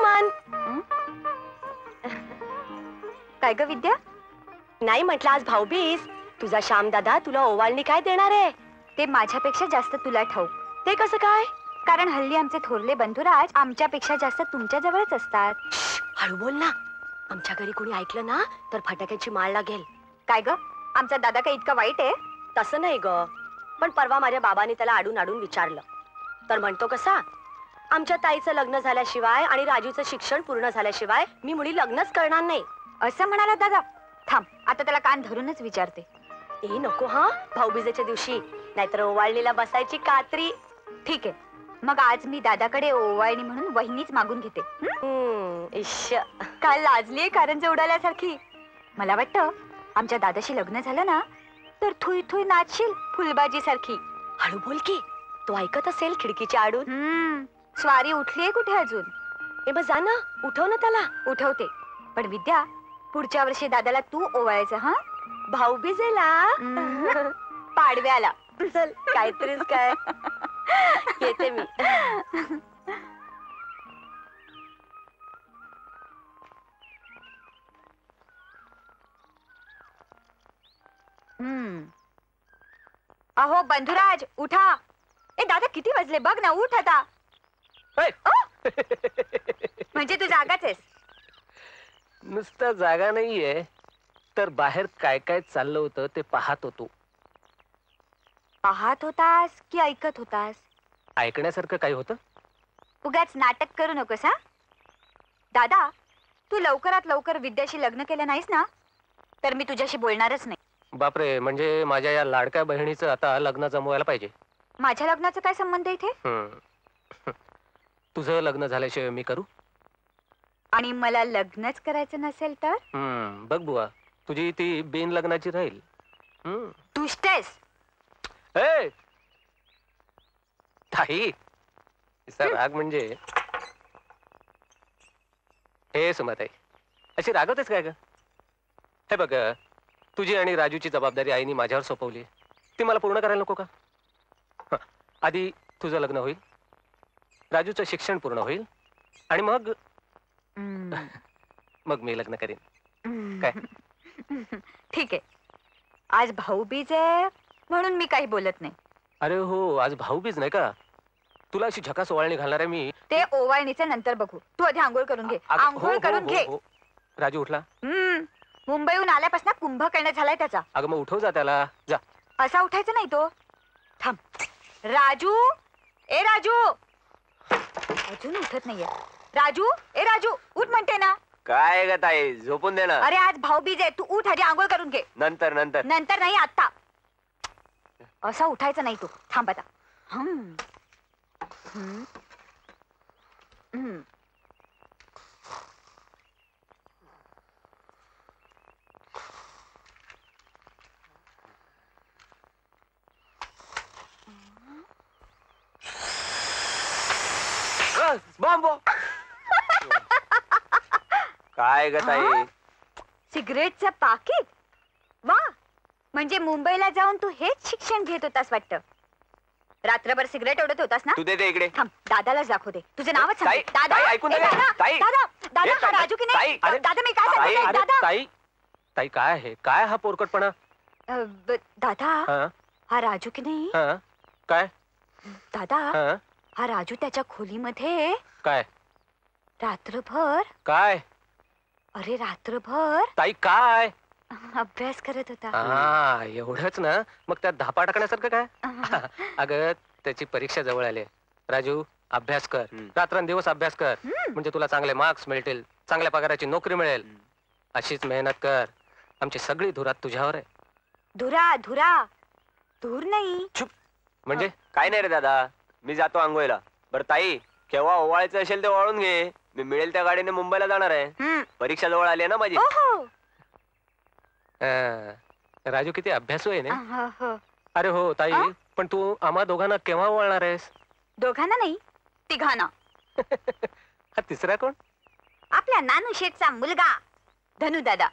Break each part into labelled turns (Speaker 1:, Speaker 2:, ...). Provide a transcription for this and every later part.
Speaker 1: मन.
Speaker 2: काय ग विद्या?
Speaker 1: नाही म्हटलं आज भाऊबीज, तुझा श्याम दादा तुला ओवाळणी काय देणार आहे?
Speaker 2: ते माझ्यापेक्षा जास्त तुला ठाऊक.
Speaker 1: ते कसं काय?
Speaker 2: कारण हल्ली आमचे थोरले बंधुराज आमच्यापेक्षा जास्त तुमच्या जवळच असतात.
Speaker 1: हळू बोल ना, आमच्या घरी कोणी ऐकलं ना तर फटाक्याची माळ लागेल.
Speaker 2: काय ग, आमचा दादा काय इतका वाईट आहे?
Speaker 1: तसं नाही ग, पण परवा माझ्या बाबांनी त्याला आडून आडून विचारलं तर म्हणतो कसा, आमच्या ताईचं लग्न झाल्याशिवाय आणि राजूचं शिक्षण पूर्ण झाल्याशिवाय मी मुली लग्नच करणार नाही
Speaker 2: असं म्हणाला दादा. थांब, आता त्याला कान धरूनच विचारते.
Speaker 1: ए नको हा, भाऊबीजेच्या दिवशी, नाहीतर ओवाळणीला बसायची कात्री.
Speaker 2: ठीक आहे, मग आज मी दादाकडे ओवाळणी म्हणून वहिनीच मागून घेते.
Speaker 1: इश्श,
Speaker 2: काय लाजलीये कारंजे उडाल्यासारखी. मला वाटतं आमच्या दादाशी लग्न झालं ना तर थुई थुई नाचशील फुलबाजी सारखी.
Speaker 1: हळू बोल की, तो ऐकत असेल खिडकीच्या आडून.
Speaker 2: स्वारी उठलीये कुठे अजून?
Speaker 1: ए बस जा ना, उठव ना त्याला.
Speaker 2: उठवते, पण विद्या पुढच्या वर्षी दादाला तू ओवाळायचं. हा,
Speaker 1: भाऊबीजेला,
Speaker 2: पाडव्याला.
Speaker 1: चल काहीतरीच काय. येते मी.
Speaker 2: अहो बंधुराज उठा. ए दादा किती वाजले बघ ना, उठ आता. म्हणजे तू जागाच आहेस?
Speaker 3: नुसतं जागा नाहीये, तर बाहेर काय काय चाललं होतं ते पाहत होतो.
Speaker 2: पाहत होतास की ऐकत होतास?
Speaker 3: ऐकण्यासारखं काही होतं?
Speaker 2: उगाच नाटक करू नकोस. हा दादा, तू लवकरात लवकर विद्याशी लग्न केलं नाहीस ना तर मी तुझ्याशी बोलणारच नाही.
Speaker 3: बापरे, म्हणजे माझ्या या लाडक्या बहिणीचं आता लग्न जमवायला पाहिजे.
Speaker 2: माझ्या लग्नाचा काय संबंध इथे?
Speaker 3: तुझं लग्न झाल्याशिवाय मी करू?
Speaker 2: आणि मला लग्नच करायचं नसेल तर?
Speaker 3: बघ बुवा, तुझी ती बिन लग्नाची राहील.
Speaker 2: दुष्टेस.
Speaker 3: ताई, तिचा राग म्हणजे. हे सुमाताई, अशी रागवतेस काय ग? हे बघ, तुझी आणि राजूची जबाबदारी आईने माझ्यावर सोपवली, ती मला पूर्ण करायला नको का? आधी तुझं लग्न होईल, राजूचं शिक्षण पूर्ण होईल, आणि मग मग मी लग्न करीन. काय?
Speaker 2: ठीक आहे, आज भाऊबीज आहे म्हणून मी काही बोलत नाही.
Speaker 3: अरे हो, आज भाऊबीज नाही का? तुला अशी झकास ओवाळणी घालणार आहे मी.
Speaker 2: ते ओवाळणीचं नंतर बघू, तू आधी आंघोळ करून घे. आंघोळ करून घे.
Speaker 3: राजू उठला?
Speaker 2: मुंबईहून आल्यापासून कुंभकर्ण झालाय त्याचा.
Speaker 3: अगं मग उठव जा त्याला, जा.
Speaker 2: असा उठायचा नाही तो. थांब, राजू, ए राजू. अजून उठत नाहीये. राजू, ए राजू, उठ म्हणते ना.
Speaker 4: काय ग ताई, झोपून दे ना.
Speaker 2: अरे आज भाऊबीज आहे, तू उठ आधी आंघोळ करून घे.
Speaker 4: नंतर नंतर
Speaker 2: नंतर नाही, आता. असा उठायचा नाही तो. थांब आता.
Speaker 4: काय ग ताई?
Speaker 2: सिगरेटचं पाकिट? वा, म्हणजे मुंबईला जाऊन तू हेच शिक्षण घेत होतास वाटतं. रात्रभर सिगरेट ओढत होतास ना?
Speaker 4: तू दे इकडे.
Speaker 2: थांब, दादालाच दाखव दे. तुझं नावच सांग.
Speaker 4: ताई,
Speaker 2: दादा,
Speaker 4: ताई, ऐकून
Speaker 2: ए,
Speaker 4: घे.
Speaker 2: दादा,
Speaker 4: ताई.
Speaker 2: दादा, दादा, हा
Speaker 4: ताई,
Speaker 2: राजू की नाही?
Speaker 4: ताई,
Speaker 2: दादा, मी काय
Speaker 4: ताई,
Speaker 2: सांगते? दादा.
Speaker 3: ताई, ताई, काय आहे? काय हा पोरकटपणा?
Speaker 2: दादा,
Speaker 3: हा?
Speaker 2: हा राजू की नाही?
Speaker 3: हा? काय?
Speaker 2: दादा,
Speaker 3: हा?
Speaker 2: हा राजू त्याच्या खोलीमध्ये
Speaker 3: काय?
Speaker 2: रात्रभर.
Speaker 3: काय?
Speaker 2: अरे रात्रभर
Speaker 3: ताई, काय?
Speaker 2: अभ्यास करत होता.
Speaker 3: हा, एवढंच ना? मग त्यात धापा टाकण्यासारखं काय? अगं, त्याची परीक्षा जवळ आली. राजू, अभ्यास कर, रात्रंदिवस अभ्यास कर, म्हणजे तुला चांगले मार्क्स मिळतील, चांगल्या पगाराची नोकरी मिळेल. अशीच मेहनत कर. आमची सगळी धुरात तुझ्यावर आहे.
Speaker 2: धुरा धुरा, धूर नाही.
Speaker 3: चुप. म्हणजे
Speaker 4: काय नाही रे दादा, मी जातो आंघोळीला. बरं ताई, केव्हा ओवाळायचं असेल ते वाळून घे. मी मिळेल त्या गाडीने मुंबईला जाणार आहे. परीक्षा जवळ आली आहे ना माझी.
Speaker 3: राजू किती अभ्यासू आहे ना?
Speaker 2: हो.
Speaker 3: अरे हो ताई, पण तू आम्हा दोघांना केव्हा वळणार आहेस?
Speaker 2: दोघांना नाही, तिघांना.
Speaker 3: हा तिसरा कोण?
Speaker 2: आपल्या नानू शेठचा मुलगा धनु दादा.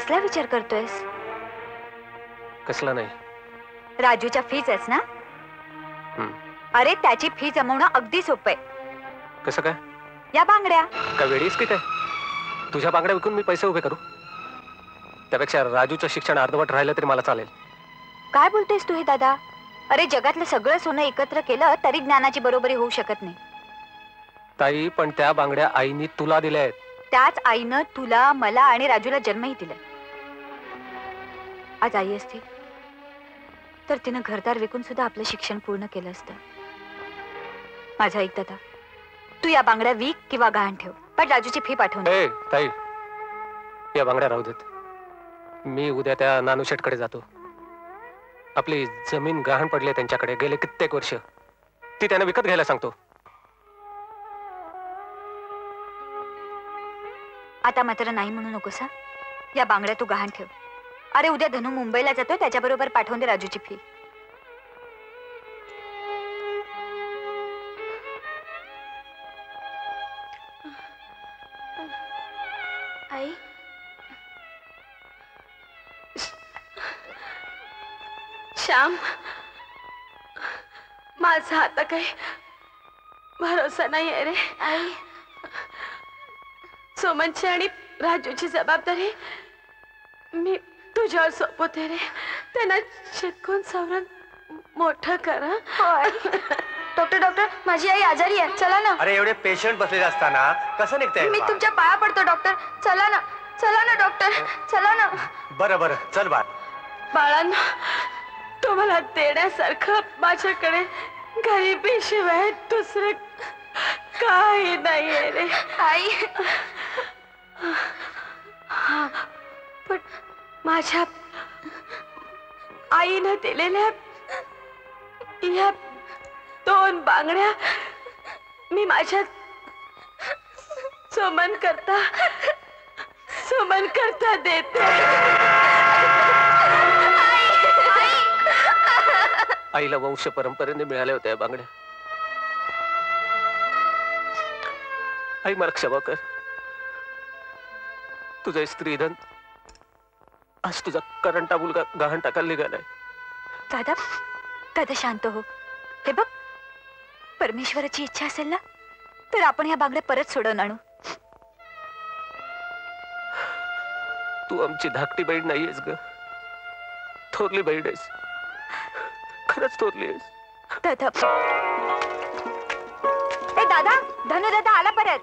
Speaker 2: कसला विचार करतोयस?
Speaker 3: कसला नाही.
Speaker 2: राजूच्या फीज आहेस ना?
Speaker 3: हम्म.
Speaker 2: अरे त्याची फी जमवणं अगदी सोपं आहे.
Speaker 3: कसं काय?
Speaker 2: या बांगड्या.
Speaker 3: काय वेळीच की काय? तुझ्या बांगड्या विकून मी पैसे उभे करू? त्यापेक्षा राजूचं शिक्षण अर्धवट राहिलं तरी मला चालेल.
Speaker 2: काय बोलतेस तू हे दादा? अरे जगातलं सगळं सोनं एकत्र केलं तरी ज्ञानाची बरोबरी होऊ शकत नाही.
Speaker 3: ताई, पण त्या बांगड्या आईनी तुला दिल्या आहेत.
Speaker 2: त्याच आईनं तुला, मला आणि राजूला जन्मही दिलाय. आज आई असती तर तिनं घरदार विकून सुद्धा आपलं शिक्षण पूर्ण केलं असतं. माझा ऐक दादा, तू या बांगड्या विक किंवा गहाण ठेव, पण राजूची फी पाठवून दे.
Speaker 3: ए ताई, या बांगड्या राहू देत. मी उद्या त्या नानूशेठकडे जातो. आपली जमीन गहाण पडली त्यांच्याकडे गेले कित्येक वर्ष. ती त्याने विकत घ्यायला सांगतो.
Speaker 2: आता मात्र नाही म्हणू नकोस हा. या बांगड्या तू गहाण ठेव. अरे उद्या धनू मुंबईला जातो, त्याच्याबरोबर पाठवून दे राजूची फी.
Speaker 1: आई, श्याम, माझा आता काही भरोसा नाही आहे रे. आई, सोमनची आणि राजूची जबाबदारी मी तुझ्यावर सोपवते रे. त्यांना शिकवून सवरून मोठं करा. डॉक्टर, डॉक्टर, माझी आई आजारी आहे, चला ना.
Speaker 5: अरे एवढे पेशंट बसलेले असताना कसं निघताय?
Speaker 1: मी तुमच्या पाया पडतो डॉक्टर, चला ना, चला ना डॉक्टर, चला ना.
Speaker 5: बरं बरं, चल बाळ.
Speaker 1: बाळांना तुम्हाला देण्यासारखं माझ्याकडे गरिबीशिवाय दुसरं काही नाहीये रे. आई, पण माझ्या आईनं दिलेल्या या 2 बांगड्या मी माझ्या सुमन करता देते.
Speaker 3: आईला वंश परंपरेने मिळाल्या होत्या या बांगड्या. आई, मला क्षमा कर. तुझं स्त्रीधन आज तुझा करंटा मुलगा गहाण टाकायला निघालाय.
Speaker 2: दादा, दादा शांत हो. हे बघ, परमेश्वराची इच्छा असेल ना तर आपण ह्या बांगड्या परत सोडवून आणू.
Speaker 3: तू आमची धाकटी बहीण नाहीयेस ग, थोरली बहीण आहेस. खरंच थोरली आहेस.
Speaker 2: दादा, ए दादा, धनु दादा आला परत.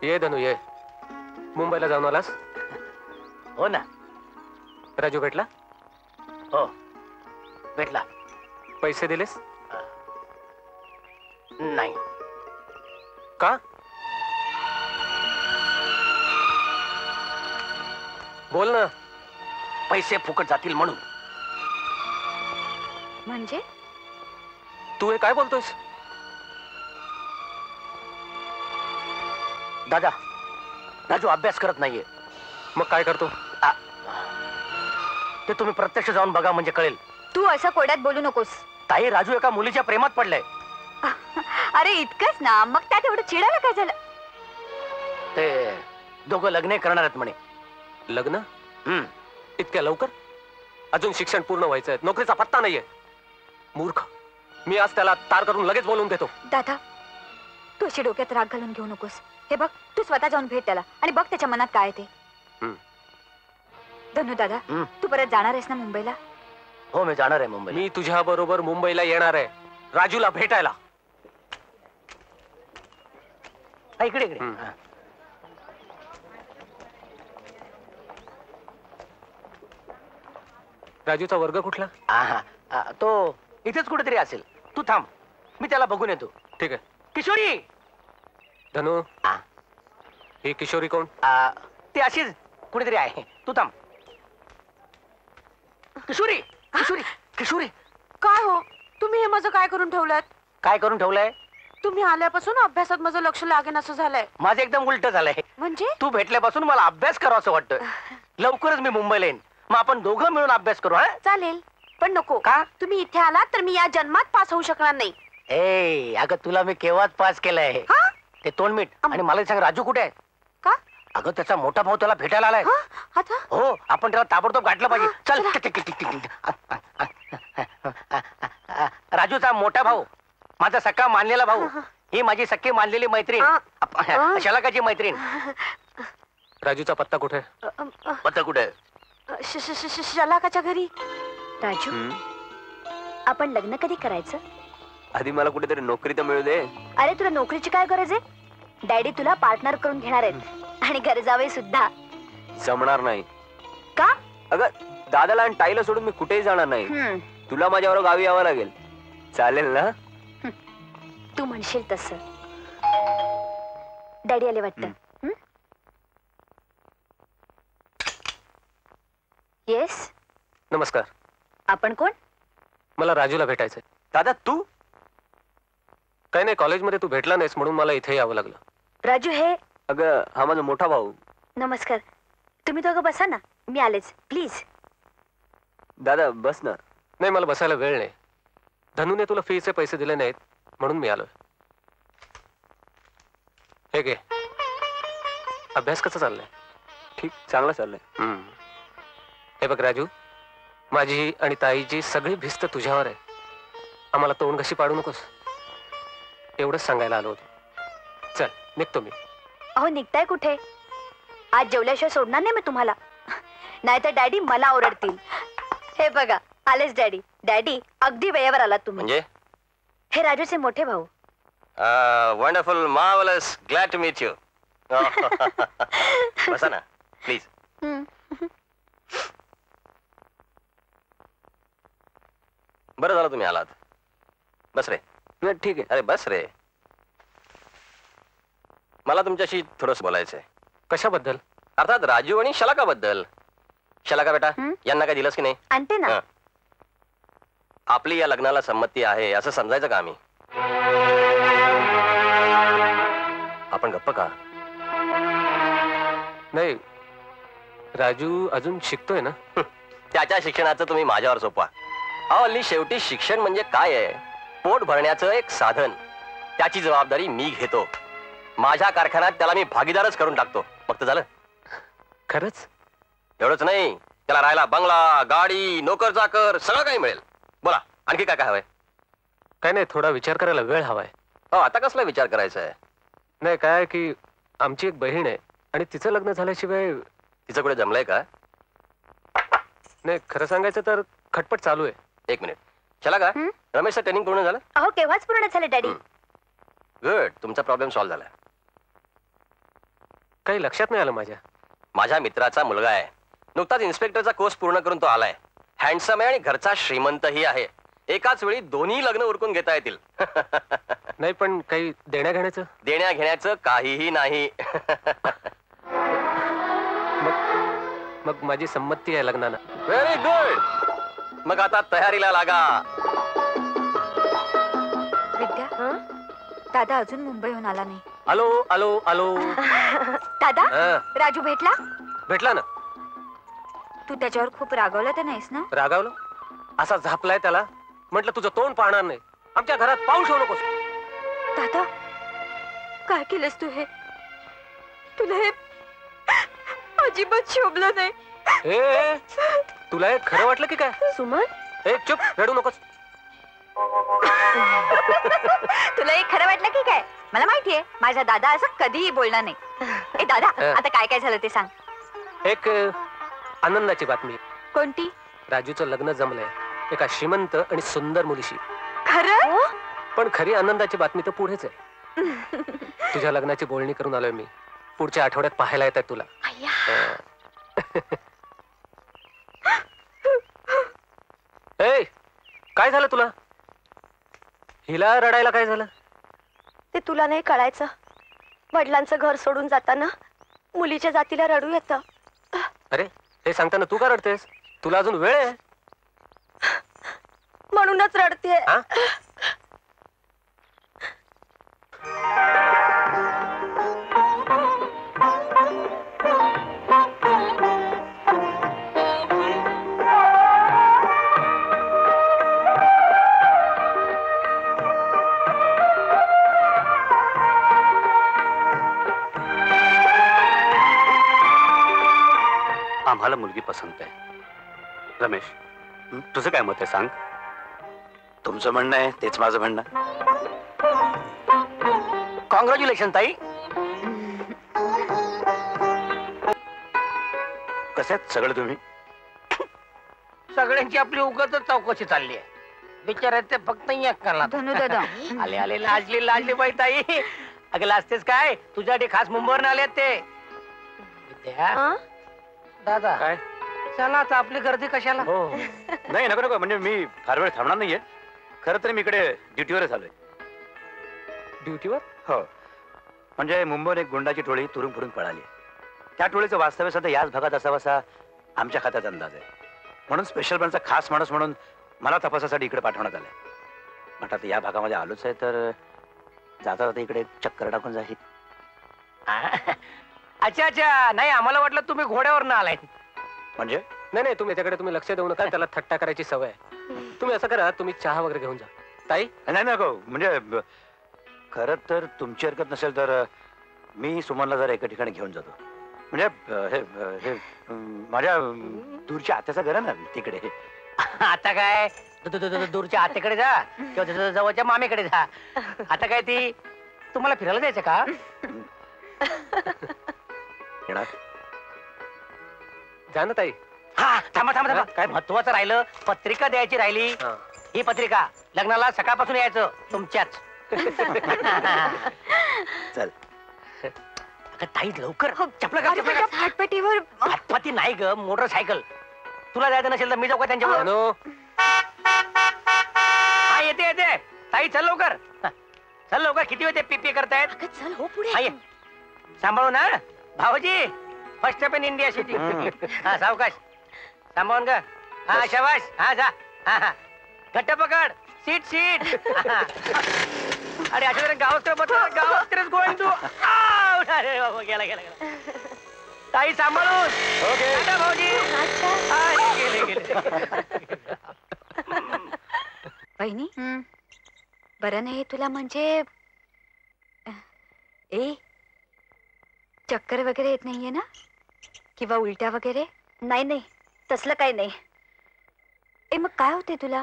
Speaker 3: ये धनु, ये. मुंबईला जाऊन आलास?
Speaker 5: हो ना.
Speaker 3: राजू भेटला?
Speaker 5: हो, भेटला.
Speaker 3: पैसे दिलेस?
Speaker 5: नाही.
Speaker 3: का? बोल ना.
Speaker 5: पैसे फुकट जातील म्हणून.
Speaker 2: म्हणजे
Speaker 3: तू हे काय बोलतोयस?
Speaker 5: दादा, राजू अभ्यास करत नाहीये.
Speaker 3: मग काय करतो?
Speaker 5: ते तुम्ही प्रत्यक्ष जाऊन बघा म्हणजे कळेल.
Speaker 2: तू असं कोड्यात बोलू नकोस.
Speaker 5: ताई, राजू एका मुलीच्या प्रेमात पडलाय.
Speaker 2: अरे इतकंच ना, मग त्यात एवढं चिडायला काय झालं?
Speaker 5: ते दोघं लग्न करणार आहेत म्हणे.
Speaker 3: लग्न? इतक्या लवकर? अजून शिक्षण पूर्ण व्हायचंय, नोकरीचा पत्ता नाहीये. मूर्ख. मी आज त्याला तार करून लगेच बोलून देतो.
Speaker 2: दादा, तू अशी डोक्यात राग घालून घेऊ नकोस. हे बघ, तू स्वतः जाऊन भेट त्याला आणि बघ त्याच्या मनात काय ते. धनु दादा, तू परत जाणार आहेस ना मुंबईला?
Speaker 5: हो, मी जाणार आहे मुंबई.
Speaker 3: मी तुझ्या बरोबर मुंबईला येणार आहे राजूला भेटायला.
Speaker 5: इकडे इकडे.
Speaker 3: राजूचा वर्ग कुठला?
Speaker 5: तो इथेच कुठेतरी असेल. तू थांब, मी त्याला बघून येतो.
Speaker 3: ठीक आहे.
Speaker 5: किशोरी.
Speaker 3: धनु, ही किशोरी कोण?
Speaker 5: ती अशीच कुठेतरी आहे. तू थांब. किशोरी, किशोरी, किशोरी.
Speaker 1: काय हो, तुम्ही हे माझं काय करून ठेवलात?
Speaker 5: काय करून ठेवलंय?
Speaker 1: तुम्ही आल्यापासून अभ्यासात माझं लक्ष लागेन असं झालंय.
Speaker 5: माझं एकदम उलट झालंय.
Speaker 1: म्हणजे
Speaker 5: तू भेटल्यापासून मला अभ्यास करावा असं वाटतं. लवकरच मी मुंबईला येईन, मग आपण दोघं मिळून अभ्यास करू. हा,
Speaker 1: चालेल, पण नको.
Speaker 5: का?
Speaker 1: तुम्ही इथे आलात तर मी या जन्मात पास होऊ शकणार नाही.
Speaker 5: ए अगं, तुला मी केव्हाच पास केलंय.
Speaker 1: हा?
Speaker 5: ते तोंड मीठ. आणि मला सांग, राजू कुठे आहे?
Speaker 1: का?
Speaker 5: अगं त्याचा मोठा भाऊ त्याला भेटायला आलाय.
Speaker 2: आता
Speaker 5: हो, आपण त्याला ताबडतोब गाठलं पाहिजे. चल. राजूचा मोठा भाऊ, माझा सक्का मानलेला भाऊ, ही माझी सक्की मानलेली मैत्रीण, शलाकाची मैत्रीण.
Speaker 3: राजूचा पत्ता कुठे?
Speaker 5: पत्ता कुठे?
Speaker 1: शलाकाच्या घरी.
Speaker 2: राजू, आपण लग्न कधी करायचं?
Speaker 4: आधी मला कुठेतरी नोकरी तर मिळू दे.
Speaker 2: अरे तुला नोकरीची काय गरज आहे? डॅडी तुला पार्टनर करून घेणार आहेत आणि गरजावे सुद्धा.
Speaker 4: जमणार नाही.
Speaker 2: का?
Speaker 4: अगं दादाला आणि ताईला सोडून मी कुठेही जाणार नाही. तुला माझ्यावर गावी यावं लागेल. चालेल ना?
Speaker 2: तू म्हणशील तसं. डॅडी आले वाटतं. येस.
Speaker 3: नमस्कार.
Speaker 2: आपण कोण?
Speaker 3: मला राजूला भेटायचंय.
Speaker 4: दादा तू?
Speaker 3: काही नाही, कॉलेजमध्ये तू भेटला नाहीस म्हणून मला इथे यावं लागलं.
Speaker 2: राजू हे.
Speaker 4: अगं हा माझा मोठा भाऊ.
Speaker 2: नमस्कार. तुम्ही दोघं बसा ना, मी आलेच. प्लीज.
Speaker 4: दादा बस ना.
Speaker 3: नाही, मला बसायला वेळ नाही. धनूने तुला फीचे पैसे दिले नाहीत म्हणून मी आलोय. हे घे. अभ्यास कसा चाललाय?
Speaker 4: ठीक, चांगला चाललंय.
Speaker 3: हे बघ राजू, माझी आणि ताईची सगळी भिस्त तुझ्यावर आहे. आम्हाला तोंड कशी पाडू नकोस, एवढंच सांगायला आलो होतो. चल निघतो मी.
Speaker 2: अहो निघताय कुठे? आज जेवल्याशिवाय सोडणार नाही मी तुम्हाला, नाहीतर डॅडी मला ओरडतील. हे बघा आलेच डॅडी. डॅडी अगदी वेळेवर आलात तुम्ही.
Speaker 5: म्हणजे?
Speaker 2: हे राजूचे मोठे भाऊ.
Speaker 5: Wonderful, marvellous, glad to meet you. बसा ना प्लीज. बरं झालं तुम्ही आलात. बस रे.
Speaker 4: नाही ठीक आहे.
Speaker 5: अरे बस रे, मला तुमच्याशी थोडंसं बोलायचंय.
Speaker 3: कशाबद्दल?
Speaker 5: अर्थात राजू आणि शलाका बद्दल. शलाका बेटा, यांना काय दिलंस की नाही?
Speaker 2: आणते ना.
Speaker 5: आपली या लग्नाला संमती आहे असं समजायचं का आम्ही? आपण गप्प का?
Speaker 3: नाही, राजू अजून शिकतोय ना.
Speaker 5: त्याच्या शिक्षणाचं तुम्ही माझ्यावर सोपवा. अहो हल्ली शेवटी शिक्षण म्हणजे काय आहे? पोट भरण्याचं एक साधन. त्याची जबाबदारी मी घेतो. माझ्या कारखान्यात त्याला मी भागीदारच करून टाकतो. मग तर झालं.
Speaker 3: खरंच?
Speaker 5: एवढंच नाही, त्याला राहायला बंगला, गाडी, नोकर चाकर सगळं काही मिळेल. बोला आणखी काय काय हवंय?
Speaker 3: काय नाही, थोडा विचार करायला वेळ हवाय.
Speaker 5: हो, आता कसला विचार करायचा आहे?
Speaker 3: नाही काय की आमची एक बहीण आहे आणि तिचं लग्न झाल्याशिवाय.
Speaker 5: तिचं कुठे जमलंय का?
Speaker 3: नाही, खरं सांगायचं तर खटपट चालू आहे.
Speaker 5: एक मिनिट. चला का रमेशचं ट्रेनिंग पूर्ण झालं?
Speaker 2: अहो केव्हाच पूर्ण झाले डॅडी.
Speaker 5: गुड, तुमचा प्रॉब्लेम सॉल्व्ह झाला.
Speaker 3: काही लक्षात नाही आलं माझ्या.
Speaker 5: माझ्या मित्राचा मुलगा आहे. नुकताच इन्स्पेक्टरचा कोर्स पूर्ण करून तो आलाय. हँडसम आहे आणि घरचा श्रीमंतही आहे. एकाच वेळी दोन्ही लग्न उरकून घेता येतील.
Speaker 3: नाही पण काही देण्या घेण्याचं?
Speaker 5: देण्या घेण्याचं काहीही नाही.
Speaker 3: मग माझी संमती आहे लग्नाला.
Speaker 5: Very good. मग आता तयारीला लागा.
Speaker 2: विद्या, दादा अजून मुंबईहून आला नाही.
Speaker 3: आलो आलो आलो.
Speaker 2: दादा,
Speaker 3: हा.
Speaker 2: राजू भेटला?
Speaker 3: भेटला ना.
Speaker 2: तू त्याच्यावर खूप रागवला तर नाहीस ना?
Speaker 3: रागावलं? असा झापलाय त्याला, म्हटलं तुझं तोंड पाहणार नाही, आमच्या घरात पाऊल ठेवू नकोस.
Speaker 1: दादा काय केलंस तू? हे तुला हे अजिबात शोभलं नाही.
Speaker 3: ए, तुला हे खरं वाटलं की काय?
Speaker 1: सुमन,
Speaker 3: ए चुप, रडू नकोस.
Speaker 2: तुला हे खरं वाटलं की काय? मला माहितीये माझा दादा असं कधीही बोलणार नाही. ए दादा, आता काय काय झालं ते सांग.
Speaker 3: एक आनंदाची बातमी.
Speaker 2: कोणती?
Speaker 3: राजूचं लग्न जमलंय एका श्रीमंत आणि सुंदर मुलीशी.
Speaker 2: खरं?
Speaker 3: पण खरी आनंदाची बातमी तर पुढेच आहे. तुझ्या लग्नाची बोलणी करून आलोय मी. पुढच्या आठवड्यात पाहायला येत आहे तुला. ए, काय झालं तुला? हिला रडायला काय झालं?
Speaker 1: ते तुला नाही कळायचं. वडिलांचं घर सोडून जाताना मुलीच्या जातीला रडू येतं.
Speaker 3: अरे हे सांगताना तू का रडतेस? तुला अजून वेळ आहे.
Speaker 1: म्हणूनच रडते.
Speaker 3: हा?
Speaker 6: आम्हाला मुलगी पसंत आहे. रमेश, तुझं काय मत आहे सांग.
Speaker 7: तुमचं म्हणणं आहे तेच माझं म्हणणं.
Speaker 5: कॉंग्रॅच्युलेशन ताई.
Speaker 7: कसं आहेत सगळं तुम्ही?
Speaker 5: सगळ्यांची आपली उगाच चौकशी चालली आहे. विचारायचं फक्त एकला.
Speaker 2: धनु दादा
Speaker 5: आले आले लाजली लाजली बाई ताई. अगं लाजतेस काय, तुझ्यासाठी खास मुंबईवरून आले ते. विद्या, दादा
Speaker 3: काय?
Speaker 5: चला आता आपली गर्दी कशाला.
Speaker 7: हो नाही नको नको, म्हणजे मी फार वेळ थांबणार नाहीये. खरं तर मी इकडे ड्युटीवरच आलोय.
Speaker 3: ड्युटीवर?
Speaker 7: हो, म्हणजे मुंबईत एक गुंडाची टोळी तुरुंग फुरून पळाली. त्या टोळीचं वास्तव्य सध्या याच भागात असावं असा आमच्या खात्यात अंदाज आहे. म्हणून स्पेशल ब्रांचचा खास माणूस म्हणून मला तपासासाठी इकडे पाठवण्यात आलंय. म्हटलं आता या भागामध्ये आलोच आहे तर जाता जाता इकडे चक्कर टाकून जाईल.
Speaker 5: अच्छा अच्छा, नाही आम्हाला वाटलं तुम्ही घोड्यावर आलाय.
Speaker 7: म्हणजे
Speaker 3: नाही नाही, तुम्ही त्याकडे तुम्ही लक्ष देऊ नका. त्याला थट्टा करायची सवय आहे. तुम्ही असं करा, तुम्ही चहा वगैरे घेऊन जा. ताई
Speaker 7: नाही नको, म्हणजे खरं तर तुमची हरकत नसेल तर मी सुमनला जरा एका ठिकाणी घेऊन जातो. म्हणजे हे माझ्या दूरच्या आत्याचं घर आहे ना तिकडे.
Speaker 5: आता काय दूरच्या आत्याकडे जा किंवा जवळच्या मामेकडे जा. आता काय ती तुम्हाला फिरायला जायचं का?
Speaker 7: येणार?
Speaker 3: जा ना ताई.
Speaker 5: हा थांबा थांबा थांबा,
Speaker 3: काय?
Speaker 5: काय महत्वाचं राहिलं, पत्रिका द्यायची राहिली.
Speaker 3: हा.
Speaker 5: ही पत्रिका लग्नाला सकाळपासून यायचं तुमच्याच.
Speaker 7: चल
Speaker 5: अगं ताई लवकर चपला घाल, चपला घाल.
Speaker 2: हातपटीवर
Speaker 5: हातपाती नाही ग, मोटरसायकल. तुला जायचं नसेल तर मी जाऊ का त्यांच्यावर?
Speaker 3: धनु,
Speaker 5: हा येते येते. ताई चल लवकर. चल लवकर, किती वेळ ते पी करतायत.
Speaker 2: चल हो पुढे.
Speaker 5: हा, ये. सांभाळू ना भाऊजी. First step in India city. हा सावकाश सांभाळून ग. हा शाबाश. हा जा. हा हा घट्ट पकड. Seat seat. अरे अशा गावस्करच गोळी तू. अरे बाबा, गेला गेला गेला. ताई सांभाळून.
Speaker 7: ओके
Speaker 5: टाटा भाऊजी. हा, गेले गेले.
Speaker 2: बहिणी बरं नाही तुला म्हणजे ए चक्कर वगैरे येत नाहीये ना, किंवा उलट्या वगैरे? नाही नाही तसलं काही नाही. ए मग काय होते तुला?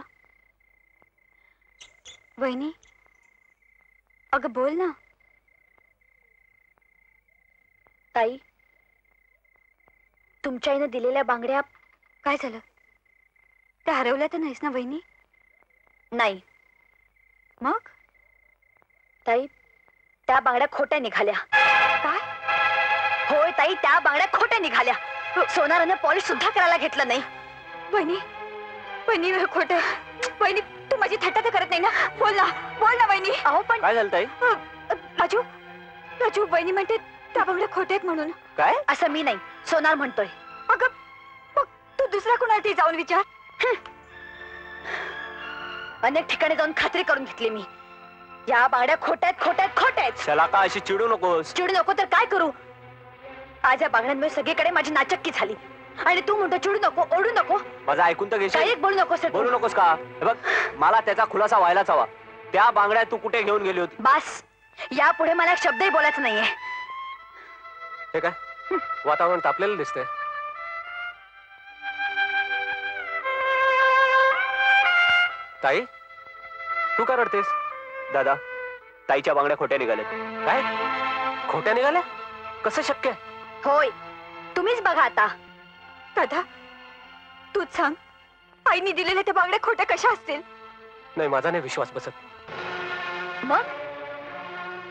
Speaker 2: बहिणी अगं बोल ना. ताई तुमच्या आईनं दिलेल्या बांगड्या काय झालं? त्या हरवल्या तर नाहीस ना बहिणी? नाही. मग ताई त्या बांगड्या खोट्या निघाल्या. काय? होय ताई, त्या बांगड्या खोट्या निघाल्या. सोनाराने पॉलिश सुद्धा करायला घेतलं नाही. बहिणी बहिणी खोटं. बहिणी तू माझी थट्टा तर करत नाही ना? बोल ना बहिणी. अहो पण
Speaker 4: काय झालं ताई?
Speaker 2: राजू राजू बहिणी म्हणते त्या बांगड्या खोट्या आहेत म्हणून.
Speaker 4: काय?
Speaker 2: असं मी नाही, सोनार म्हणतोय. अगं मग तू दुसऱ्या कोणाला ती जाऊन विचार. अनेक ठिकाणी जाऊन खात्री करून घेतली मी. या बांगड्या खोट्या आहेत.
Speaker 4: चला का अशी चिडू नकोस.
Speaker 2: चिडू नको तर काय करू? आज या बांगड्यांमुळे सगळीकडे माझी नाचक्की झाली. आणि तू म्हणतो चिडू नको, ओढू नको.
Speaker 4: माझं ऐकून तर घेशील?
Speaker 2: काही बोलू नकोस.
Speaker 4: बोलू नकोस का? हे बघ, मला त्याचा खुलासा व्हायलाच हवा. त्या बांगड्या तू कुठे घेऊन गेली होती?
Speaker 2: बास, यापुढे मला एक शब्दही बोलायचं नाहीये.
Speaker 3: हे काय वातावरण तापलेलं दिसतंय. ताई तू का रडतेस?
Speaker 4: दादा, ताईच्या बांगड्या खोट्या निघाल्या.
Speaker 3: काय खोट्या निघाल्या? कसं शक्य?
Speaker 2: होय, तुम्हीच बघा आता. दादा तूच सांग, आईने दिलेल्या त्या बांगड्या खोट्या कशा असतील?
Speaker 3: नाही, माझा नाही विश्वास बसत.
Speaker 2: मग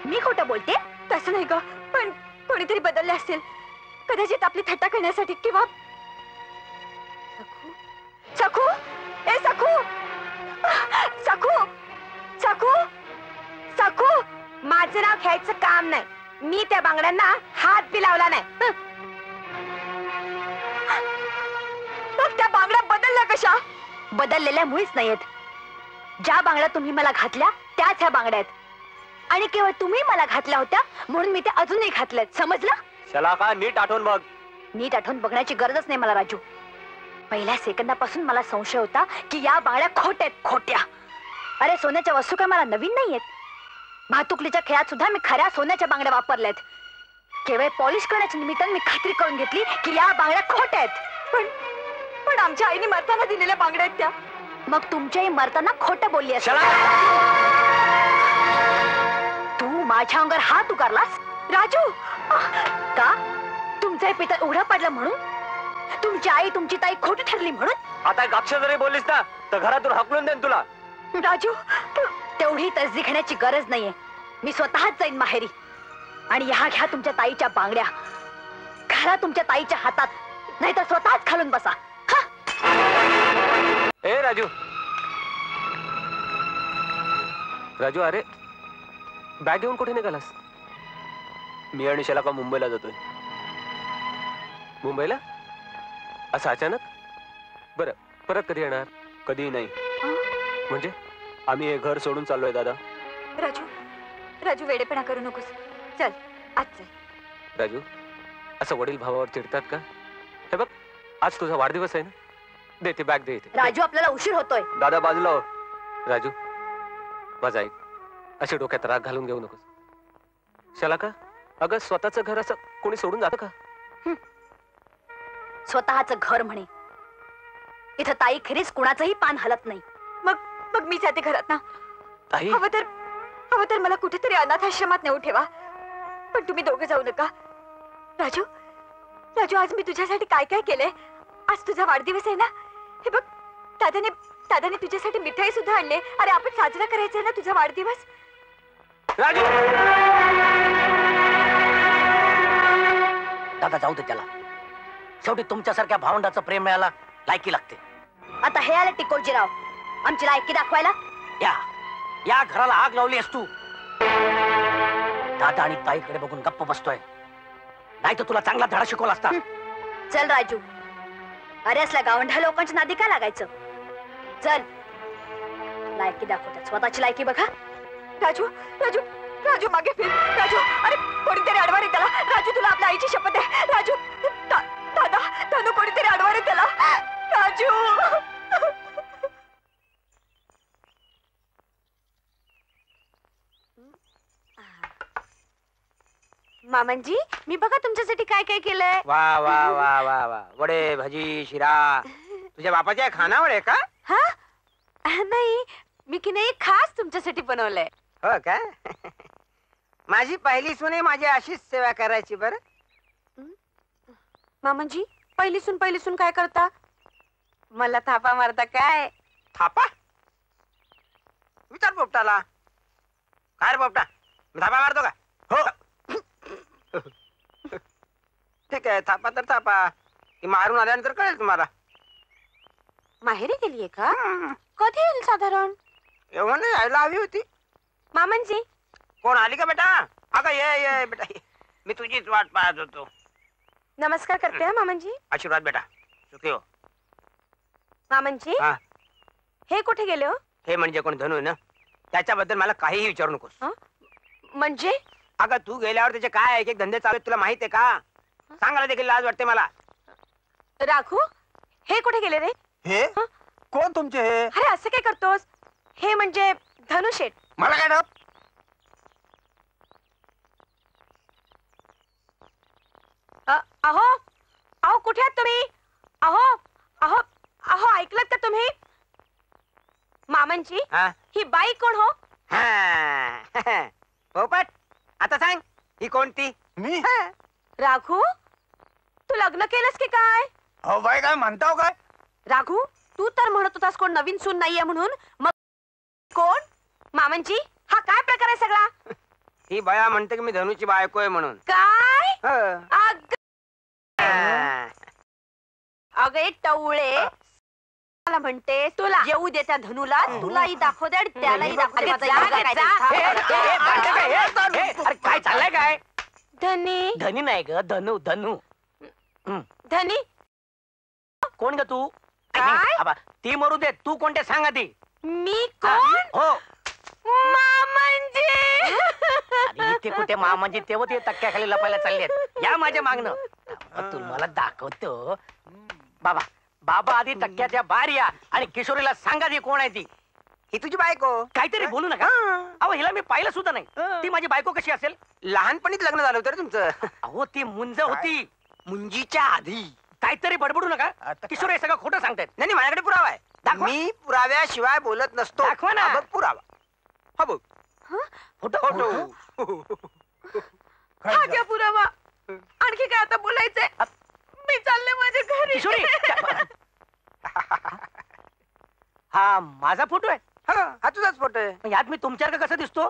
Speaker 2: मी खोटं बोलते? तसं नाही ग, पण कोणीतरी बदलले असतील. कदाचित आपली थट्टा करण्यासाठी किंवा सखू ए सखू सखू सखू सखू माझं नाव घ्यायचं काम नाही. मी त्या बांगड्यांना हात बी लावला नाही. त्या बांगड्या बदलल्या कशा? बदललेल्या मुळीच नाहीयेत. ज्या बांगड्या तुम्ही मला घातल्या त्याच ह्या बांगड्या आहेत. आणि केवळ तुम्ही मला घातल्या होत्या म्हणून मी त्या अजूनही घातल्यात. समजलं?
Speaker 4: चला का नीट आठवण बघ.
Speaker 2: नीट आठवण बघण्याची गरजच नाही मला राजू. पहिल्या सेकंदापासून मला संशय होता की या बांगड्या खोट्या. अरे सोन्याच्या वस्तू काय मला नवीन नाहीयेत. भातुकलीच्या खेळात सुद्धा मी खऱ्या सोन्याच्या बांगड्या वापरल्यात. केवळ पॉलिश करण्याच्या निमित्ताने मी खात्री करून घेतली की या बांगड्या खोट्या आहेत.
Speaker 1: पण आमच्या आईने मरताना दिलेल्या बांगड्या आहेत त्या.
Speaker 2: मग तुमच्याही मरताना खोटं बोलली असेल. तू माझ्या अंगावर हात उगारलास राजू. का तुमचाही पिता उघडा पडला म्हणून? तुमची आई तुमची ताई खोटी ठरली म्हणून?
Speaker 4: आता एक अक्षर जरी बोललीस ना तर घरातून हाकलून देईन तुला.
Speaker 2: राजू तेवढी तसदी घेण्याची गरज नाहीये. मी स्वतःच जाईन माहेरी आणि ह्या घ्या तुमच्या ताईच्या बांगड्या. घाला तुमच्या ताईच्या हातात, नाही तर स्वतःच खालून बसा.
Speaker 3: ए राजू, राजू अरे बॅग घेऊन कुठे निघालास?
Speaker 4: मी आणि शलाका मुंबईला जातोय.
Speaker 3: मुंबईला? असं अचानक? बरं, परत कधी येणार?
Speaker 4: कधी नाही.
Speaker 3: म्हणजे
Speaker 4: आम्ही हे घर सोडून चाललोय दादा.
Speaker 1: राजू राजू वेडेपणा करू नकोस. चल आज चल.
Speaker 3: राजू, असं वडील भावावर चिडतात का? हे बघ, आज तुझा वाढदिवस आहे ना, दे ती बॅग दे इथे.
Speaker 2: राजू आपल्याला उशीर होतोय.
Speaker 4: दादा बाजूला हो.
Speaker 3: राजू माझा ऐक, अशी डोक्यात राग घालून घेऊ नकोस. शलाका, अगं स्वतःचं घर असं कोणी सोडून जातं का?
Speaker 2: स्वतःच घर म्हणे. इथं ताई खरीच कुणाचंही पान हलत नाही.
Speaker 1: मग मी जाते घरात ना.
Speaker 3: ताई,
Speaker 1: हवं तर मला कुठेतरी अनाथ आश्रमात नेऊन ठेवा, पण तुम्ही दोघे जाऊ नका. राजू राजू आज मी तुझ्यासाठी काय काय केलंय. आज तुझा वाढदिवस आहे ना. हे बघ, दादाने तुझ्यासाठी मिठाई सुद्धा आणले. अरे आपण साजरा करायचा ना तुझा वाढदिवस.
Speaker 3: राजू,
Speaker 8: दादा जाऊ दे त्याला. शेवटी तुमच्यासारख्या भावंडाचं प्रेम मिळायला लायकी लागते.
Speaker 2: आता हे आले टिकोजीराव आमची लायकी दाखवायला.
Speaker 8: या घराला आग लावली तू. दादा आणि ताईकडे बघून गप्प बसतोय. नाही तर तुला चांगला धडा शिकवला असता.
Speaker 2: चल राजू, अरे असल्या गावंढ्या लोकांच्या नादी काय लागायचं. चल लायकी दाखवतात, स्वतःची लायकी बघा.
Speaker 1: राजू राजू राजू मागे फिर. राजू अरे कोणीतरी अडवा रे त्याला. राजू तुला आपल्या आईची शपथ आहे. राजू दादा धनु कोणीतरी अडवा रे त्याला. राजू मामनजी, मी बघा तुमच्यासाठी काय काय केलंय.
Speaker 9: वा वा वा वा वा, वडे भजी शिरा. तुझ्या बापाच्या खानावळ आहे का?
Speaker 1: हा नाही, मी की नाही खास तुमच्यासाठी बनवलंय.
Speaker 9: हो का? माझी पहिली सुने माझी अशीच सेवा करायची. बर
Speaker 1: मामनजी, पहिली सून काय करता? मला थापा मारता काय?
Speaker 9: थापा? विचार पोपटाला. काय रे पोपटा, मी थापा मारतो का? हो. ठीक आहे, थापा तर थापा. मारून आल्यानंतर कळेल तुम्हाला.
Speaker 1: माहेरी गेलीये का? कधी येईल साधारण?
Speaker 9: एवढं नाही, यायला हवी होती.
Speaker 1: मामनजी,
Speaker 9: कोण आली का बेटा? अगं ये बेटा ये. मी तुझीच वाट पाहत होतो.
Speaker 1: नमस्कार करते हा मामनजी.
Speaker 9: आशीर्वाद बेटा, सुखी हो.
Speaker 1: मामनजी,
Speaker 9: हा.
Speaker 1: हे कुठे गेले हो?
Speaker 9: हे म्हणजे कोण धनु ना, त्याच्याबद्दल मला काहीही विचारू नकोस.
Speaker 1: म्हणजे
Speaker 9: अगं तू गेल्यावर त्याचे काय एक एक धंदे चालू आहेत तुला माहित आहे का? सांगायला देखील लाज वाटते मला.
Speaker 1: राघू, हे कुठे गेले रे?
Speaker 9: हे कोण तुमचे हे?
Speaker 1: अरे असं काय करतोस? हे म्हणजे धनुशेठ.
Speaker 9: मला काय डाव?
Speaker 1: अहो अहो कुठे आहात तुम्ही? अहो अहो अहो ऐकलत का तुम्ही? मामनजी, ही बाई कोण हो?
Speaker 9: पोपट, आता सांग ही कोणती? मी.
Speaker 1: राघू, तू लग्न केलंस की काय?
Speaker 9: हो बाई, काय म्हणताव काय?
Speaker 1: राघू, तू तर म्हणत होतास कोण नवीन सून नाहीये म्हणून. मग कोण? मामनजी, हा काय प्रकार आहे सगळा?
Speaker 9: ही बाया म्हणते की मी धनुची बायको आहे म्हणून.
Speaker 1: काय?
Speaker 9: हो.
Speaker 1: अगे टवळे, मला म्हणते तुला येऊ दे त्या धनुला. तुलाही दाखव दे आणि त्यालाही दाखव दे.
Speaker 8: अरे काय चाललंय काय?
Speaker 1: धनी
Speaker 8: धनी नाही ग, धनु धनु.
Speaker 1: धनी
Speaker 8: कोण ग तू?
Speaker 1: काय?
Speaker 8: आबा, ती मरू दे, तू कोणते सांग आधी.
Speaker 1: मी कोण?
Speaker 8: हो.
Speaker 1: मामनजी.
Speaker 8: अरे इथे कुठे मामाजी, तेव्हा ते तक्क्याखाली लपायला चाललेत. या माझ्या मागणं. तुम्हाला दाखवतो. बाबा बाबा आधी तक्क्याच्या बाहेर या आणि किशोरीला सांगा ती कोण आहे ती.
Speaker 9: ही तुझी बायको.
Speaker 8: काहीतरी बोलू नका. अहो हिला मी पाहिलं सुद्धा नाही. ती माझी बायको कशी असेल?
Speaker 9: लहानपणीच लग्न झालं होतं रे तुमचं.
Speaker 8: अहो ती मुंज होती.
Speaker 9: मुंजीच्या आधी.
Speaker 8: काहीतरी बडबडू नका. किशोर हे सगळं खोटं सांगतायत.
Speaker 9: नाही माझ्याकडे पुरावा आहे.
Speaker 8: दाखवा.
Speaker 9: मी पुराव्याशिवाय बोलत नसतो.
Speaker 8: दाखवा ना.
Speaker 9: हा बघ पुरावा. हा बघ
Speaker 8: फोटो
Speaker 9: फोटो.
Speaker 1: हा घ्या पुरावा. आणखी काय आता बोलायचंय? मी चालले माझ्या घरी.
Speaker 8: किशोरी हा माझा फोटो आहे.
Speaker 9: हा तुझाच फोटो आहे.
Speaker 8: पण यात मी तुमच्यासारखं कसं दिसतो?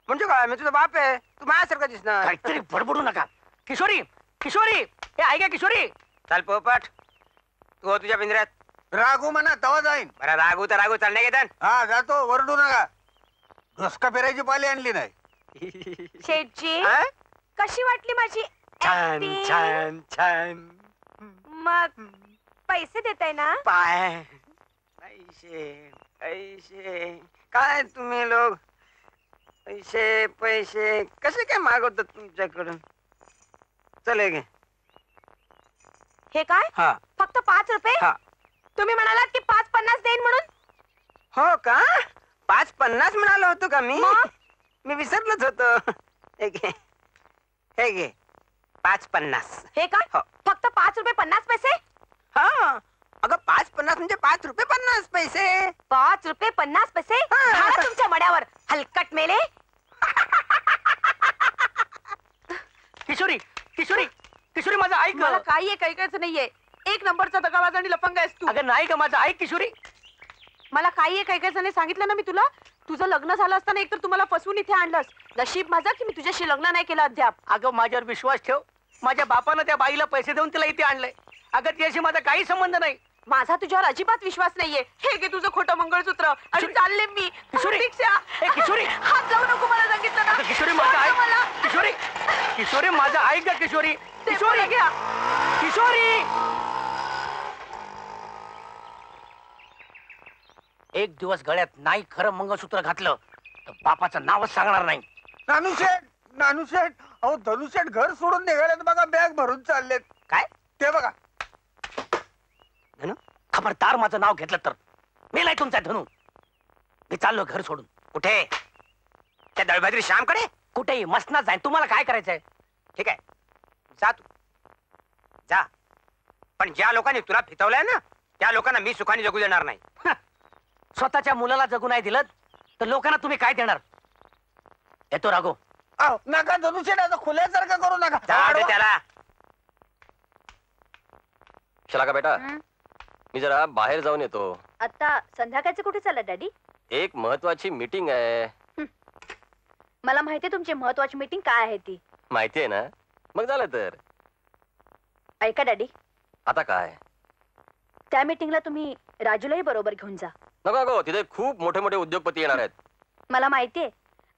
Speaker 9: म्हणजे काय मी तुझा बाप आहे. तू माझ्यासारखा दिसणार.
Speaker 8: काहीतरी बडबडू नका. किशोरी किशोरी हे ऐका किशोरी.
Speaker 9: चाल पोपट तू हो तुझ्या पिंजऱ्यात.
Speaker 10: रागू म्हणा तवा जाईन.
Speaker 9: बरं रागू तर रागू चालणे घेतात.
Speaker 10: हा जातो वरडू नका. घसका फेरायची पाली आणली नाही.
Speaker 1: शेठजी
Speaker 9: हा?
Speaker 1: कशी वाटली माझी
Speaker 9: छान
Speaker 1: acting?
Speaker 9: छान छान.
Speaker 1: मग पैसे देताय ना?
Speaker 9: पाय पैसे पैसे काय तुम्ही लोक पैसे पैसे कसे काय मागवतात तुमच्याकडून. चले गे.
Speaker 1: हे काय
Speaker 9: हा
Speaker 1: फक्त 5 रुपये?
Speaker 9: हा.
Speaker 1: तुम्ही म्हणालात की 5.50 देईन म्हणून.
Speaker 9: हो का 5.50 म्हणालो होतो का मी.
Speaker 1: मग?
Speaker 9: मी विसरलोच होतो. हे घे 5.50.
Speaker 1: हे काय
Speaker 9: हो.
Speaker 1: फक्त 5 रुपये 50 पैसे?
Speaker 9: हा अगं 5.50 म्हणजे 5 रुपये 50 पैसे.
Speaker 1: 5 रुपये 50 पैसे?
Speaker 9: हा.
Speaker 1: घाला तुमच्या मड्यावर हलकट मेले.
Speaker 8: किशोरी किशोरी किशोरी माझं ऐक.
Speaker 1: मला काही एक ऐकायचं नाहीये. 1 नंबरचा दगाबाज आणि लफंग आहेस तू.
Speaker 8: अगं नाही का माझं ऐक किशोरी.
Speaker 1: मला काही एक ऐकायचं नाही सांगितलं ना मी तुला. तुझं लग्न झालं असताना एकतर तुम्हाला फसवून इथे आणलंस. नशीब माझं की मी तुझ्याशी लग्न नाही केलं अद्याप.
Speaker 8: अगं माझ्यावर विश्वास ठेव. माझ्या बापानं त्या बाईला पैसे देऊन तिला इथे आणलंय. अगं त्याशी माझा काही संबंध नाही.
Speaker 1: माझा तुझ्यावर अजिबात विश्वास नाहीये. हे घे तुझं खोटं मंगळसूत्र आणि
Speaker 8: किशोरी.
Speaker 1: चालले मी.
Speaker 8: किशोरी.
Speaker 1: दीक्षा.
Speaker 8: ए, किशोरी.
Speaker 1: हात लावू नको मला सांगितलं ना.
Speaker 8: अगं, किशोरी माझं
Speaker 1: सोड
Speaker 8: ऐक.
Speaker 1: ना मला.
Speaker 8: किशोरी किशोरी माझं ऐक का किशोरी.
Speaker 1: ते
Speaker 8: किशोरी
Speaker 1: मला घ्या.
Speaker 8: किशोरी एक दिवस गळ्यात नाही खरं मंगळसूत्र घातलं तर बापाचं नावच सांगणार नाही.
Speaker 10: नानूशेठ अहो धनुशेठ घर सोडून निघालेत बघा. बॅग भरून चाललेत.
Speaker 8: काय
Speaker 10: ते बघा.
Speaker 8: धनु खबरदार माझं नाव घेतलं तर मेलाय तुमचा धनु. मी चाललो घर सोडून.
Speaker 9: कुठे त्या दळभद्री श्यामकडे.
Speaker 8: कुठेही मसनात जाईन. तुम्हाला काय करायचंय?
Speaker 9: ठीक आहे जा तू जा. पण ज्या लोकांनी तुला फितवलंय ना त्या लोकांना मी सुखाने जगू देणार नाही.
Speaker 8: स्वतःच्या मुलाला जगू नाही दिलं तर लोकांना तुम्ही काय देणार? येतो राघो.
Speaker 10: अहो नका धनुशेठ असं खुल्यासारखं करू नका.
Speaker 9: जा दे त्याला.
Speaker 5: चला का बेटा
Speaker 2: हं?
Speaker 5: मी जरा बाहेर जाऊन येतो.
Speaker 2: आता संध्याकाळचं कुठे चाललं डॅडी?
Speaker 5: एक महत्वाची मीटिंग आहे.
Speaker 2: मला माहितीये तुमची महत्वाची मीटिंग काय आहे ती.
Speaker 5: माहिती आहे ना. मग झालं तर.
Speaker 2: ऐका डॅडी
Speaker 5: आता काय?
Speaker 2: त्या मीटिंगला तुम्ही राजूलाही बरोबर घेऊन जा.
Speaker 5: नको नको तिथे खूप मोठे मोठे उद्योगपती येणार आहेत.
Speaker 2: मला माहितीये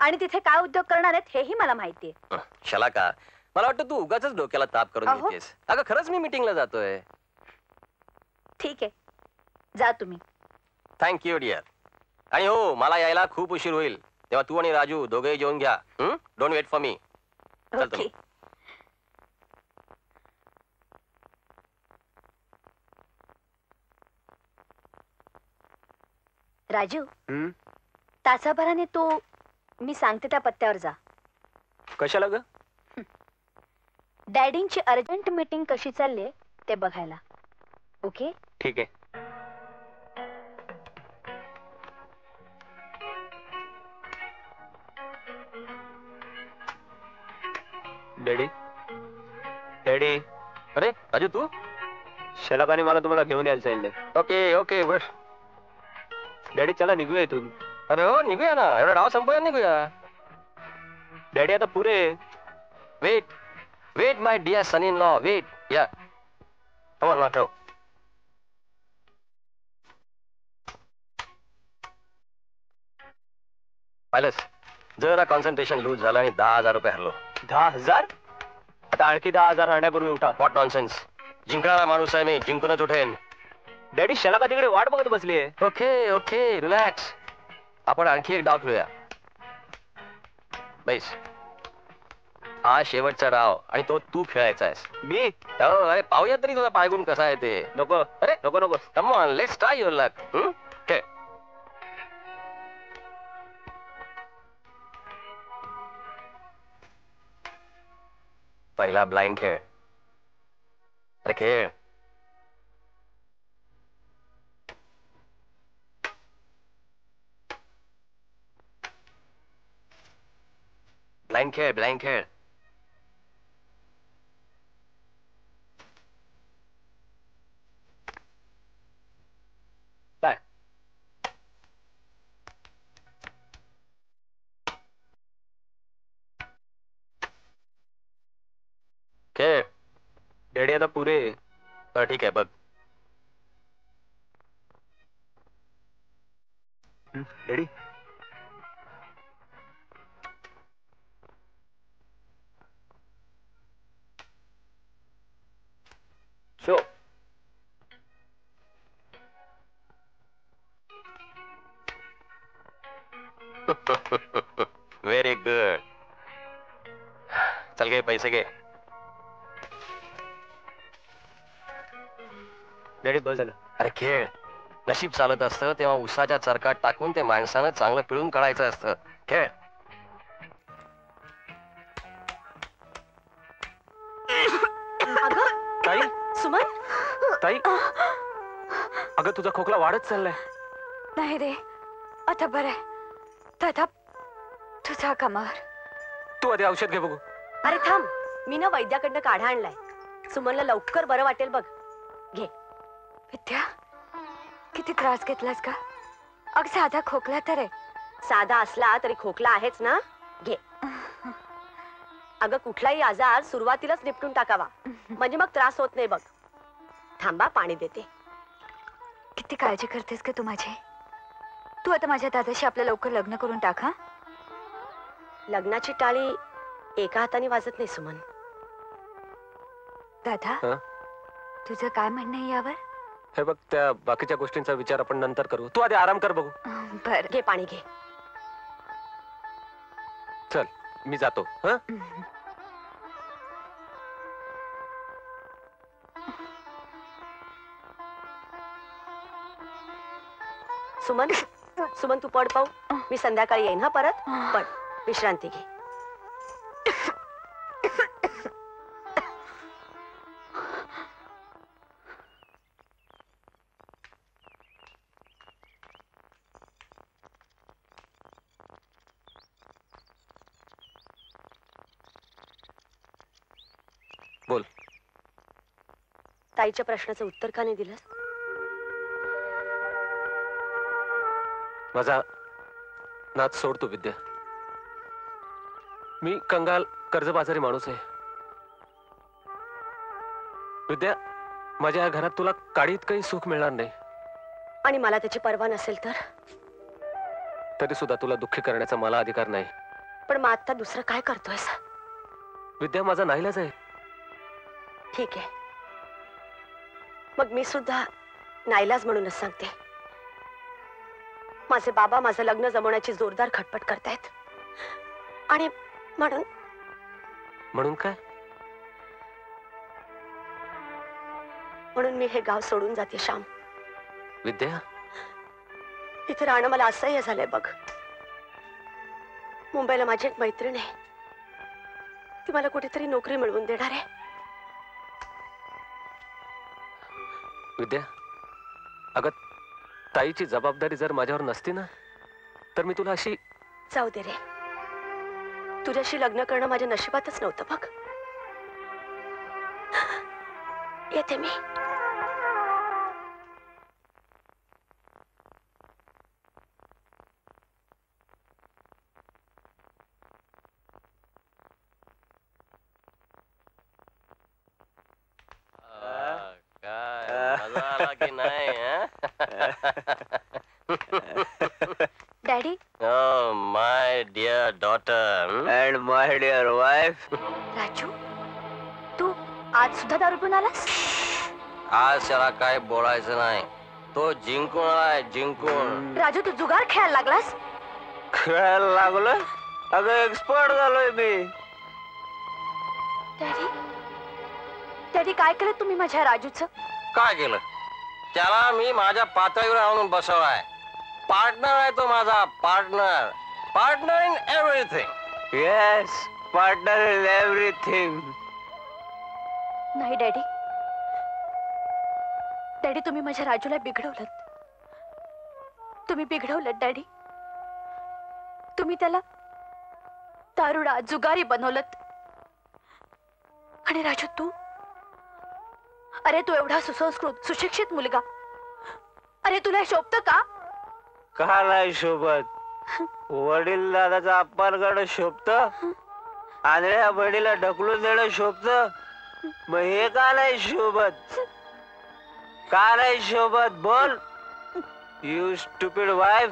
Speaker 2: आणि तिथे काय उद्योग करणार आहेत हेही मला माहितीये.
Speaker 5: शला का मला वाटतं तू उगाच डोक्याला ताप करून
Speaker 2: अहो.
Speaker 5: घेतेस. अगं खरंच मी मीटिंगला जातोय.
Speaker 2: ठीक आहे जा तुम्ही.
Speaker 5: Thank you dear. आणि हो मला यायला खूप उशीर होईल तेव्हा तू आणि राजू दोघेही जेवून घ्या. Don't wait for me. चलतो
Speaker 2: ओके.
Speaker 5: मग.
Speaker 2: राजू तासाभराने तू मी सांगते त्या पत्त्यावर जा.
Speaker 4: कशाला ग.
Speaker 2: डॅडींची अर्जंट मीटिंग कशी चालली ते बघायला. ओके.
Speaker 4: ठीक आहे. Daddy daddy.
Speaker 5: अरे राजू तू.
Speaker 4: शलाकाने मला तुम्हाला घेऊन यायला सांगितलं.
Speaker 5: ओके ओके बस.
Speaker 4: डॅडी चला निघूया इथून.
Speaker 5: अरे हो निघूया ना. एवढा डाव संपूया निघूया.
Speaker 4: डॅडी आता पुरे.
Speaker 5: Wait wait my dear son in law wait या. ठेव. पाहिलंस जरा कॉन्सन्ट्रेशन लूज झालं आणि 10,000 रुपये हरलो.
Speaker 4: 10,000. आता आणखी 10,000 आणण्यापूर्वी उठा.
Speaker 5: What nonsense. जिंकणारा माणूस आहे मी. जिंकूनच उठेन.
Speaker 4: डॅडी शलाका तिकडे वाट बघत बसली आहे.
Speaker 5: Okay okay relax. आपण आणखी एक डाव खेळूया. बैस. हा शेवटचा डाव आणि तो तू खेळायचा आहेस.
Speaker 4: मी
Speaker 5: अरे पाहूया तरी तुझा पायगुण कसा आहे ते.
Speaker 4: नको.
Speaker 5: अरे
Speaker 4: नको नको.
Speaker 5: Come on let's try your luck. खेळ. पहिला ब्लाइंड खेळ. अरे खेळ. ब्लाइंड खेळ, ब्लाइंड खेळ. बाय. खेळ. रेडी आता पुरे. ठीक आहे बघ.
Speaker 4: रेडी.
Speaker 5: शो. Very good. चल घे पैसे घे.
Speaker 4: रेडी बस झालं.
Speaker 5: अरे खेळ. नशीब चालत असतं तेव्हा उसाच्या चरकात टाकून ते माणसानं चांगलं पिळून काढायचं असतं. खेळ.
Speaker 3: ताई,
Speaker 1: सुमन.
Speaker 3: ताई, अगं तुझा खोकला वाढत चाललाय.
Speaker 2: नाही रे, आता बरं आहे. दादा, तुझा कमार.
Speaker 3: तू आधी औषध घे बघू.
Speaker 1: अरे थांब, मी ना वैद्याकडनं काढा आणलाय. सुमनला लवकर बरं वाटेल बघ. घे.
Speaker 2: विद्या, किती त्रास घेतलास का? अग साधा खोकला तर आहे.
Speaker 1: साधा असला तरी खोकला आहेच ना. घे. अगं कुठलाही आजार सुरुवातीलाच निपटून टाकावा, म्हणजे मग त्रास होत नाही बघ. थांबा, पाणी देते.
Speaker 2: किती काळजी करतेस का तू माझी? तू आता माझ्या दादाशी आपलं लवकर लग्न करून टाक. हा,
Speaker 1: लग्नाची टाळी एका हाताने वाजत नाही सुमन.
Speaker 2: दादा, तुझं काय म्हणणं आहे यावर?
Speaker 3: हे बघ, त्या बाकीच्या गोष्टींचा विचार आपण नंतर करू. तू आधी आराम कर बघू.
Speaker 2: बर,
Speaker 1: घे पाणी घे.
Speaker 3: चल, मी जातो. हं?
Speaker 1: सुमन, सुमन तू पड पाहू. मी संध्याकाळी येईन. हा परत पड, विश्रांती घे.
Speaker 3: बोल.
Speaker 1: ताईच्या प्रश्नाचं उत्तर का नाही दिलंस?
Speaker 3: माझा नाच सोड तू विद्या. मी कंगाल कर्जबाजारी माणूस आहे. विद्या, माझ्या या घरात तुला काडीत काही सुख मिळणार नाही.
Speaker 1: आणि मला त्याची पर्वा नसेल तर?
Speaker 3: तरी सुद्धा तुला दुःखी करण्याचा मला अधिकार नाही.
Speaker 1: पण मग आता दुसरं काय करतोयस?
Speaker 3: विद्या, माझा नाईलाज आहे.
Speaker 1: ठीक आहे, मग मी सुद्धा नाईलाज म्हणूनच सांगते. माझे बाबा माझं लग्न जमवण्याची जोरदार खटपट करतायत. आणि म्हणून
Speaker 3: म्हणून काय?
Speaker 1: म्हणून मी हे गाव सोडून जाते श्याम.
Speaker 3: विद्या,
Speaker 1: इथे राहणं मला असह्य झालंय बघ. मुंबईला माझी एक मैत्रीण आहे, ती मला कुठेतरी नोकरी मिळवून देणार आहे.
Speaker 3: विद्या, अगं ताईची जबाबदारी जर माझ्यावर नसती ना, तर मी तुला अशी...
Speaker 1: जाऊ दे रे, तुझ्याशी लग्न करणं माझ्या नशिबातच नव्हतं बघ. येते मी.
Speaker 5: मजा आला की नाही?
Speaker 2: Daddy,
Speaker 5: Oh, my dear daughter.
Speaker 4: And my dear wife.
Speaker 2: Raju, तू आज सुद्धा दारू पिऊन आलास?
Speaker 5: आज त्याला काय बोलायचं नाही. तो जिंकून आलाय, जिंकून.
Speaker 2: राजू, तू जुगार खेळायला लागलास?
Speaker 4: खेळायला लागलोय? अगं एक्सपर्ट झालोय मी.
Speaker 2: डॅडी, डॅडी, काय केलं तुम्ही माझ्या राजूचं?
Speaker 5: काय केलं? त्याला मी माझ्या पातळीवर आणून बसवलाय. पार्टनर आहे तो माझा, partner. Partner in everything.
Speaker 4: Yes, partner in everything.
Speaker 2: नाही डॅडी, डॅडी तुम्ही माझ्या राजूला बिघडवलं. तुम्ही बिघडवलं डॅडी. तुम्ही त्याला दारुडा जुगारी बनवलं. आणि राजू तू, अरे तू एवढा सुसंस्कृत सुशिक्षित मुलगा, अरे तुला हे शोभतं का?
Speaker 4: का नाही शोभत? वडील दादाचा अपमान करणं शोभत, आंधळ्या बहिणीला ढकलून देणं शोभत, मग हे का नाही शोभत? का नाही शोभत बोल. यू स्टुपिड वाईफ,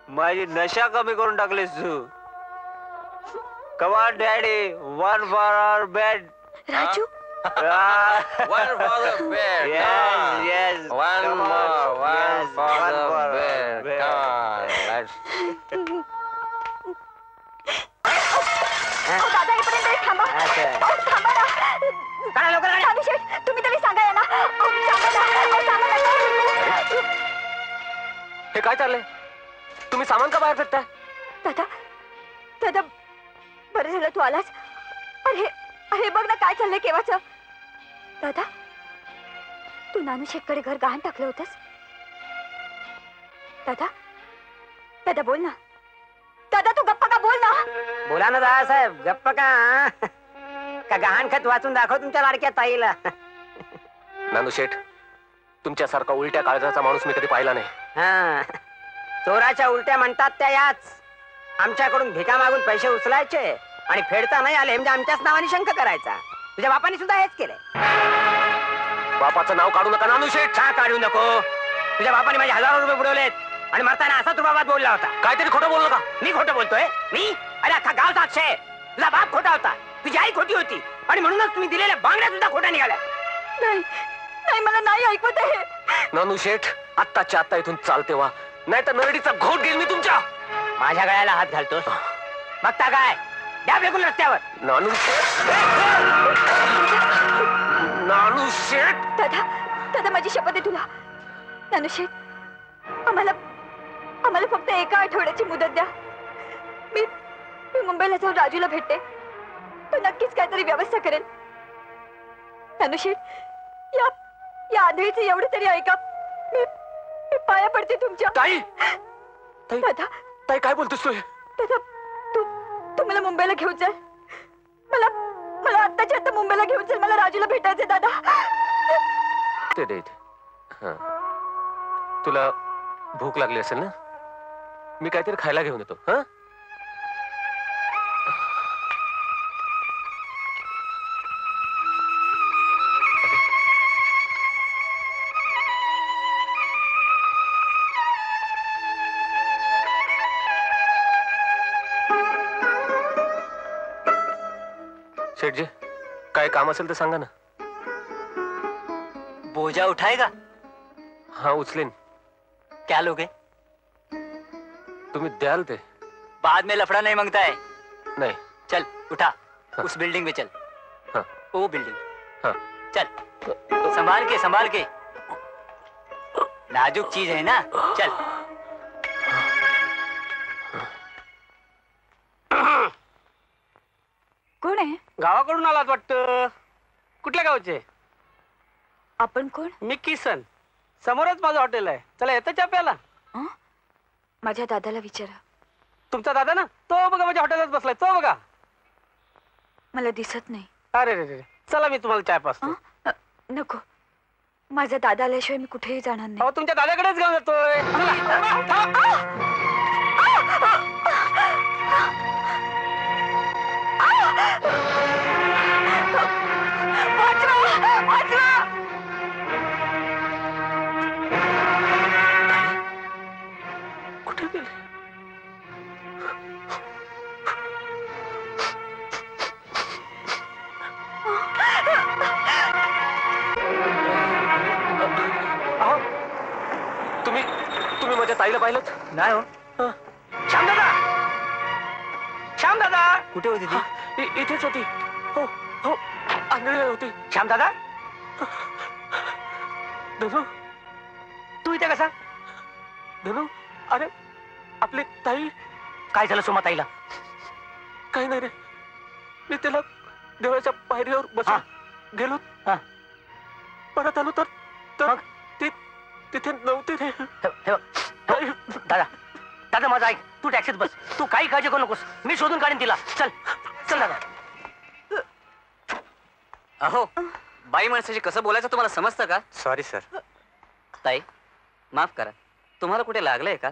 Speaker 4: माझी नशा कमी करून टाकलीस तू. Come on daddy, one for our bed.
Speaker 2: Raju
Speaker 3: One for the bed.
Speaker 4: Yes, yes.
Speaker 3: One
Speaker 4: Come
Speaker 3: more.
Speaker 4: on.
Speaker 3: One
Speaker 4: Yes,
Speaker 3: for
Speaker 4: one
Speaker 3: the
Speaker 4: for
Speaker 3: bed.
Speaker 4: bed.
Speaker 3: Come on. Let's.
Speaker 2: दादा इकडे थांबा. थांबा ना. रानू शेठ, तुम्ही तरी सांगा यांना. सांगा ना.
Speaker 3: हे काय चाललंय? तुम्ही सामान का बाहेर फेकताय?
Speaker 2: दादा, दादा बरं झालं तू आलास. अरे अरे बघ ना काय चाललंय केव्हाच. दादा, तू नानू शेठकडे घर गहाण टाकलं होतंस. दादा, दादा बोल ना. दादा तू गप्पा का, बोल ना.
Speaker 8: बोला ना दादासाहेब, गप्प का? का गहाण खत वाचून दाखव तुमच्या लाडक्या ताईला.
Speaker 3: नानू शेठ, तुमच्यासारखा उलट्या काळजाचा माणूस मी कधी पाहिला नाही.
Speaker 8: हा, चोराच्या उलट्या म्हणतात त्या याच. आमच्याकडून भिका मागून पैसे उचलायचे आणि फेडता नाही आले म्हणजे आमच्याच नावाने शंका करायचा. तुझ्या बापाने सुद्धा हेच केलंय.
Speaker 3: बापाचं नाव काढू नका नानू शेठ.
Speaker 8: का काढू नको? तुझ्या बापाने माझे हजारो रुपये बुडवलेत आणि मरताना असा तू बाबा बोलला होता.
Speaker 3: काहीतरी खोटं बोलू नका.
Speaker 8: मी खोटं बोलतोय? मी? अरे अख्खा गाव साक्ष आहे. तुझा बाप खोटा होता, तुझी आई खोटी होती आणि म्हणूनच तुम्ही दिलेल्या बांगड्या सुद्धा खोट्या निघाल्या.
Speaker 2: नाही नाही, मला नाही ऐकवत आहे.
Speaker 3: नानू शेठ, आत्ताच्या आत्ता इथून चालते वा, नाही तर नरडीचा घोट घेईल मी तुमच्या.
Speaker 8: माझ्या गळ्याला हात घालतोस? बघता काय, द्या फेकून रस्त्यावर.
Speaker 3: नानू शेठ, नानू शेठ.
Speaker 2: दादा, दादा माझी शपथ आहे तुला. नानू शेठ, आम्हाला आम्हाला फक्त एका आठवड्याची मुदत द्या. मी मी मुंबईला जाऊन राजूला भेटते. तो नक्कीच काहीतरी व्यवस्था करेल. नानू शेठ, या आंधळीचे एवढे तरी ऐका. मी पाया पडते तुमच्या.
Speaker 3: ताई,
Speaker 2: दादा,
Speaker 3: ताई काय बोलतोस तू?
Speaker 2: दादा तू मला मुंबईला घेऊन चल. मला आत्ताच्या आत्ता मुंबईला घेऊन चल. मला राजूला भेटायचंय दादा.
Speaker 3: ते दे. तुला भूक लागली असेल ना, मी काहीतरी खायला घेऊन येतो. हा, शेठजी, काय काम असेल तर सांगा ना.
Speaker 5: बोझा उठाएगा?
Speaker 3: हा उचलेन.
Speaker 5: क्या लोगे?
Speaker 3: तुम्ही द्याल ते?
Speaker 5: बाद में लफड़ा नहीं मांगता है.
Speaker 3: नाही.
Speaker 5: चल उठा.
Speaker 3: हाँ.
Speaker 5: उस बिल्डिंग में चल.
Speaker 3: हाँ.
Speaker 5: वो बिल्डिंग.
Speaker 3: हाँ.
Speaker 5: चल संभाल के. नाजुक चीज है ना. चल.
Speaker 2: कोण आहे?
Speaker 8: गावाकडून आलात वाटतं. कुठल्या गावचे?
Speaker 2: आपण कोण?
Speaker 8: मी किसन. समोरच माझं हॉटेल आहे. चला येतं चहा प्यायला.
Speaker 2: माझ्या दादाला विचारा.
Speaker 8: तुमचा दादा ना, तो बघा माझ्या हॉटेलात बसलाय. तो बघा.
Speaker 2: मला दिसत नाही.
Speaker 8: अरे रे रे, चला मी तुम्हाला चाय पाचतो.
Speaker 2: नको, माझा दादा आल्याशिवाय मी कुठेही जाणार नाही.
Speaker 8: अहो तुमच्या दादाकडेच घेऊन येतोय.
Speaker 3: कुठे गेले? तुम्ही माझ्या ताईला पाहिलं?
Speaker 8: नाही हो. श्याम दादा कुठे होती ती?
Speaker 3: इथेच होती. हो हो, आंधळी होती.
Speaker 8: श्याम दादा,
Speaker 3: धनु,
Speaker 8: तू इथे कसा?
Speaker 3: धनु, अरे आपली ताई.
Speaker 8: काय झालं सोमा ताईला?
Speaker 3: काही नाही रे, मी त्याला देवळाच्या पायरीवर बसून गेलो. परत आलो तर तिथे नव्हते रे.
Speaker 11: हे बघ दादा दादा माझा ऐक, तू टॅक्सीत बस, तू काही काळजी करू नकोस, मी शोधून काढीन तिला. चल चल दादा.
Speaker 6: अहो बाई माणसाशी कसं बोलायचं तुम्हाला समजतं का?
Speaker 3: Sorry sir.
Speaker 6: ताई माफ करा, तुम्हाला कुठे लागलंय का?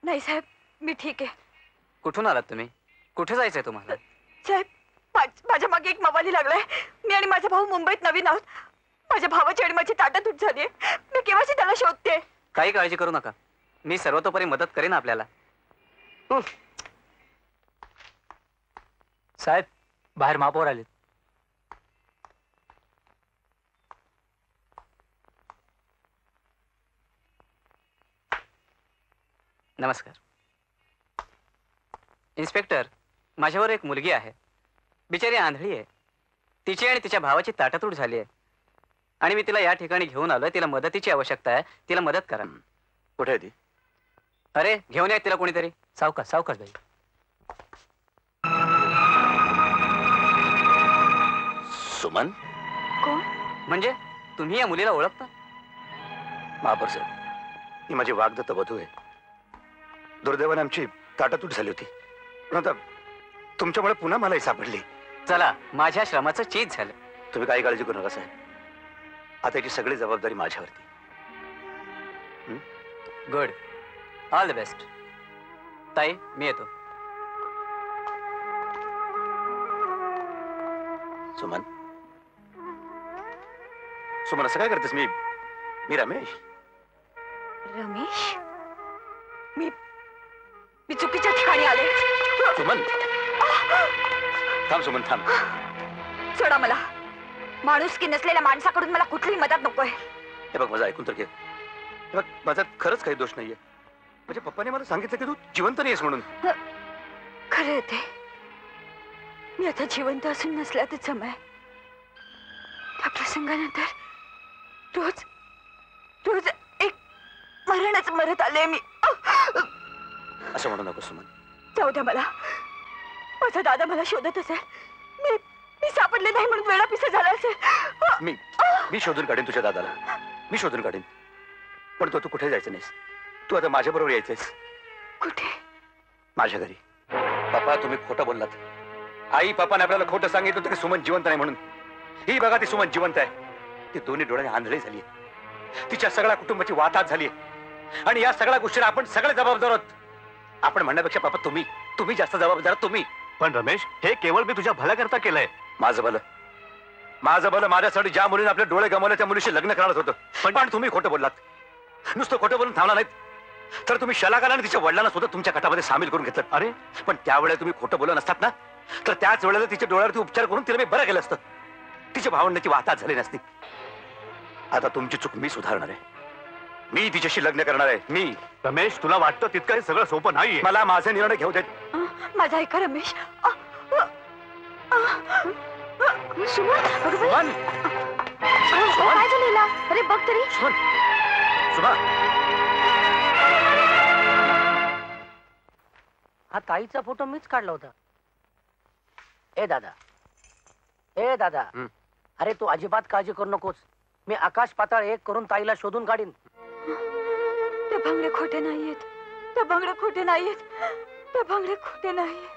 Speaker 2: नाही साहेब, मी ठीक आहे.
Speaker 6: कुठून आलात तुम्ही? कुठे जायचंय तुम्हाला?
Speaker 2: साहेब, माझ्या मागे एक मवाली लागलाय. मी आणि माझा भाऊ मुंबईत नवीन आहोत. माझ्या भावाची आणि माझी ताटातूट झाली. मी केव्हाची त्याला शोधते.
Speaker 6: काही काळजी करू नका, मी सर्वतोपरी मदत करेन आपल्याला.
Speaker 11: साहेब बाहेर महापौर आले.
Speaker 6: नमस्कार. इन्स्पेक्टर, माझ्यावर एक मुलगी आहे, बिचारी आंधळी आहे. तिची आणि तिच्या भावाची ताटातूट झाली आहे आणि मी तिला या ठिकाणी घेऊन आलोय. तिला मदतीची आवश्यकता आहे, तिला मदत करा.
Speaker 7: कुठे आहे ती?
Speaker 6: अरे घेऊन या तिला कोणीतरी.
Speaker 11: सावकाश सावकाश बाई.
Speaker 7: सुमन?
Speaker 2: कोण?
Speaker 6: म्हणजे तुम्ही या मुलीला ओळखता?
Speaker 7: महापौर साहेब, ही माझी वागदत्त वधू आहे. दुर्दैवाने आमची ताटातूट झाली होती, पण आता तुमच्यामुळे पुन्हा मलाही सापडली.
Speaker 6: चला, माझ्या श्रमाचं चीज झालं.
Speaker 7: तुम्ही काही काळजी करू नका साहेब, आता याची सगळी जबाबदारी माझ्यावरती.
Speaker 6: Good, all the best. ताई मी येतो.
Speaker 7: सुमन, सुमन असं काय करतेस? मी रमेश.
Speaker 2: रमेश? मी चुकीच्या ठिकाणी आले.
Speaker 7: सुमन थांब, सुमन थांब.
Speaker 2: सोडा मला. माणुसकी नसलेल्या माणसाकडून मला कुठलीही मदत नकोय.
Speaker 7: हे बघ, माझं ऐकून तर घे. हे बघ, माझा खरंच काही दोष नाहीये. म्हणजे पप्पाने मला सांगितलं की तू जिवंत नाहीयेस म्हणून.
Speaker 2: खरं ते मी आता जिवंत असून नसल्यातच समय. त्या प्रसंगानंतर रोज रोज एक मरणच मरत आले मी.
Speaker 7: असं म्हणू नको सुमन.
Speaker 2: जाऊ द्या मला. माझा दादा मला शोधत असेल. मी सापडले नाही म्हणून वेळा पिसा झाला असेल.
Speaker 7: मी शोधून काढीन तुझ्या दादाला, मी शोधून काढीन. पण तू कुठे जायचं नाहीस. तू आता माझ्या बरोबर यायचंयस.
Speaker 2: कुठे?
Speaker 7: माझ्या घरी. पप्पा, तुम्ही खोटं बोललात. आई पप्पाने आपल्याला खोटं सांगितलं होतं की सुमन जिवंत नाही म्हणून. ही बघा, ती सुमन जिवंत आहे. ती दोन्ही डोळ्याने आंधळी झाली. तिच्या सगळ्या कुटुंबाची वाताहत झाली आणि या सगळ्या गोष्टीला आपण सगळे जबाबदार आहोत. आपण म्हणण्यापेक्षा पप्पा तुम्ही जास्त जबाबदार. तुम्ही.
Speaker 5: पण रमेश, हे केवळ मी तुझ्या भल्याकरता केलंय.
Speaker 7: माझं भलं माझ्यासाठी ज्या मुलीने आपले डोळे गमावले त्या मुलीशी लग्न करणार होतं. पण तुम्ही खोटं बोललात. नुसतं खोटं बोलून थांबला नाहीत, तर तुम्ही शलाकाला आणि तिच्या वडिलांना सुद्धा तुमच्या कटामध्ये सामील करून घेतलं.
Speaker 5: अरे
Speaker 7: पण त्यावेळेला तुम्ही खोटं बोलत नसतात ना, तर त्याच वेळेला तिच्या डोळ्यावरती उपचार करून तिला मी बरं केलं असतं. तिच्या भावंडाची वाहतात झाली नसती. आता तुमची चूक मी सुधारणार आहे. मी तिच्याशी लग्न करणार आहे. मी.
Speaker 5: रमेश, तुला वाटतं तितकं हे सगळं सोपं नाही.
Speaker 7: मला माझे निर्णय घेऊ देत.
Speaker 2: माझा ऐका रमेश. सुमन,
Speaker 7: सुमन,
Speaker 2: काय झालेला? अरे बघ तरी.
Speaker 7: सुमन.
Speaker 11: हा ताईचा फोटो मीच काढला होता. ए दादा, अरे तू अजिबात काळजी करू नकोस. मी आकाश पाताळ एक करून ताईला शोधून काढीन.
Speaker 2: ते भांगडे खोटे नाहीयेत. ते भांगडे खोटे नाहीयेत. ते भांगडे खोटे नाहीयेत.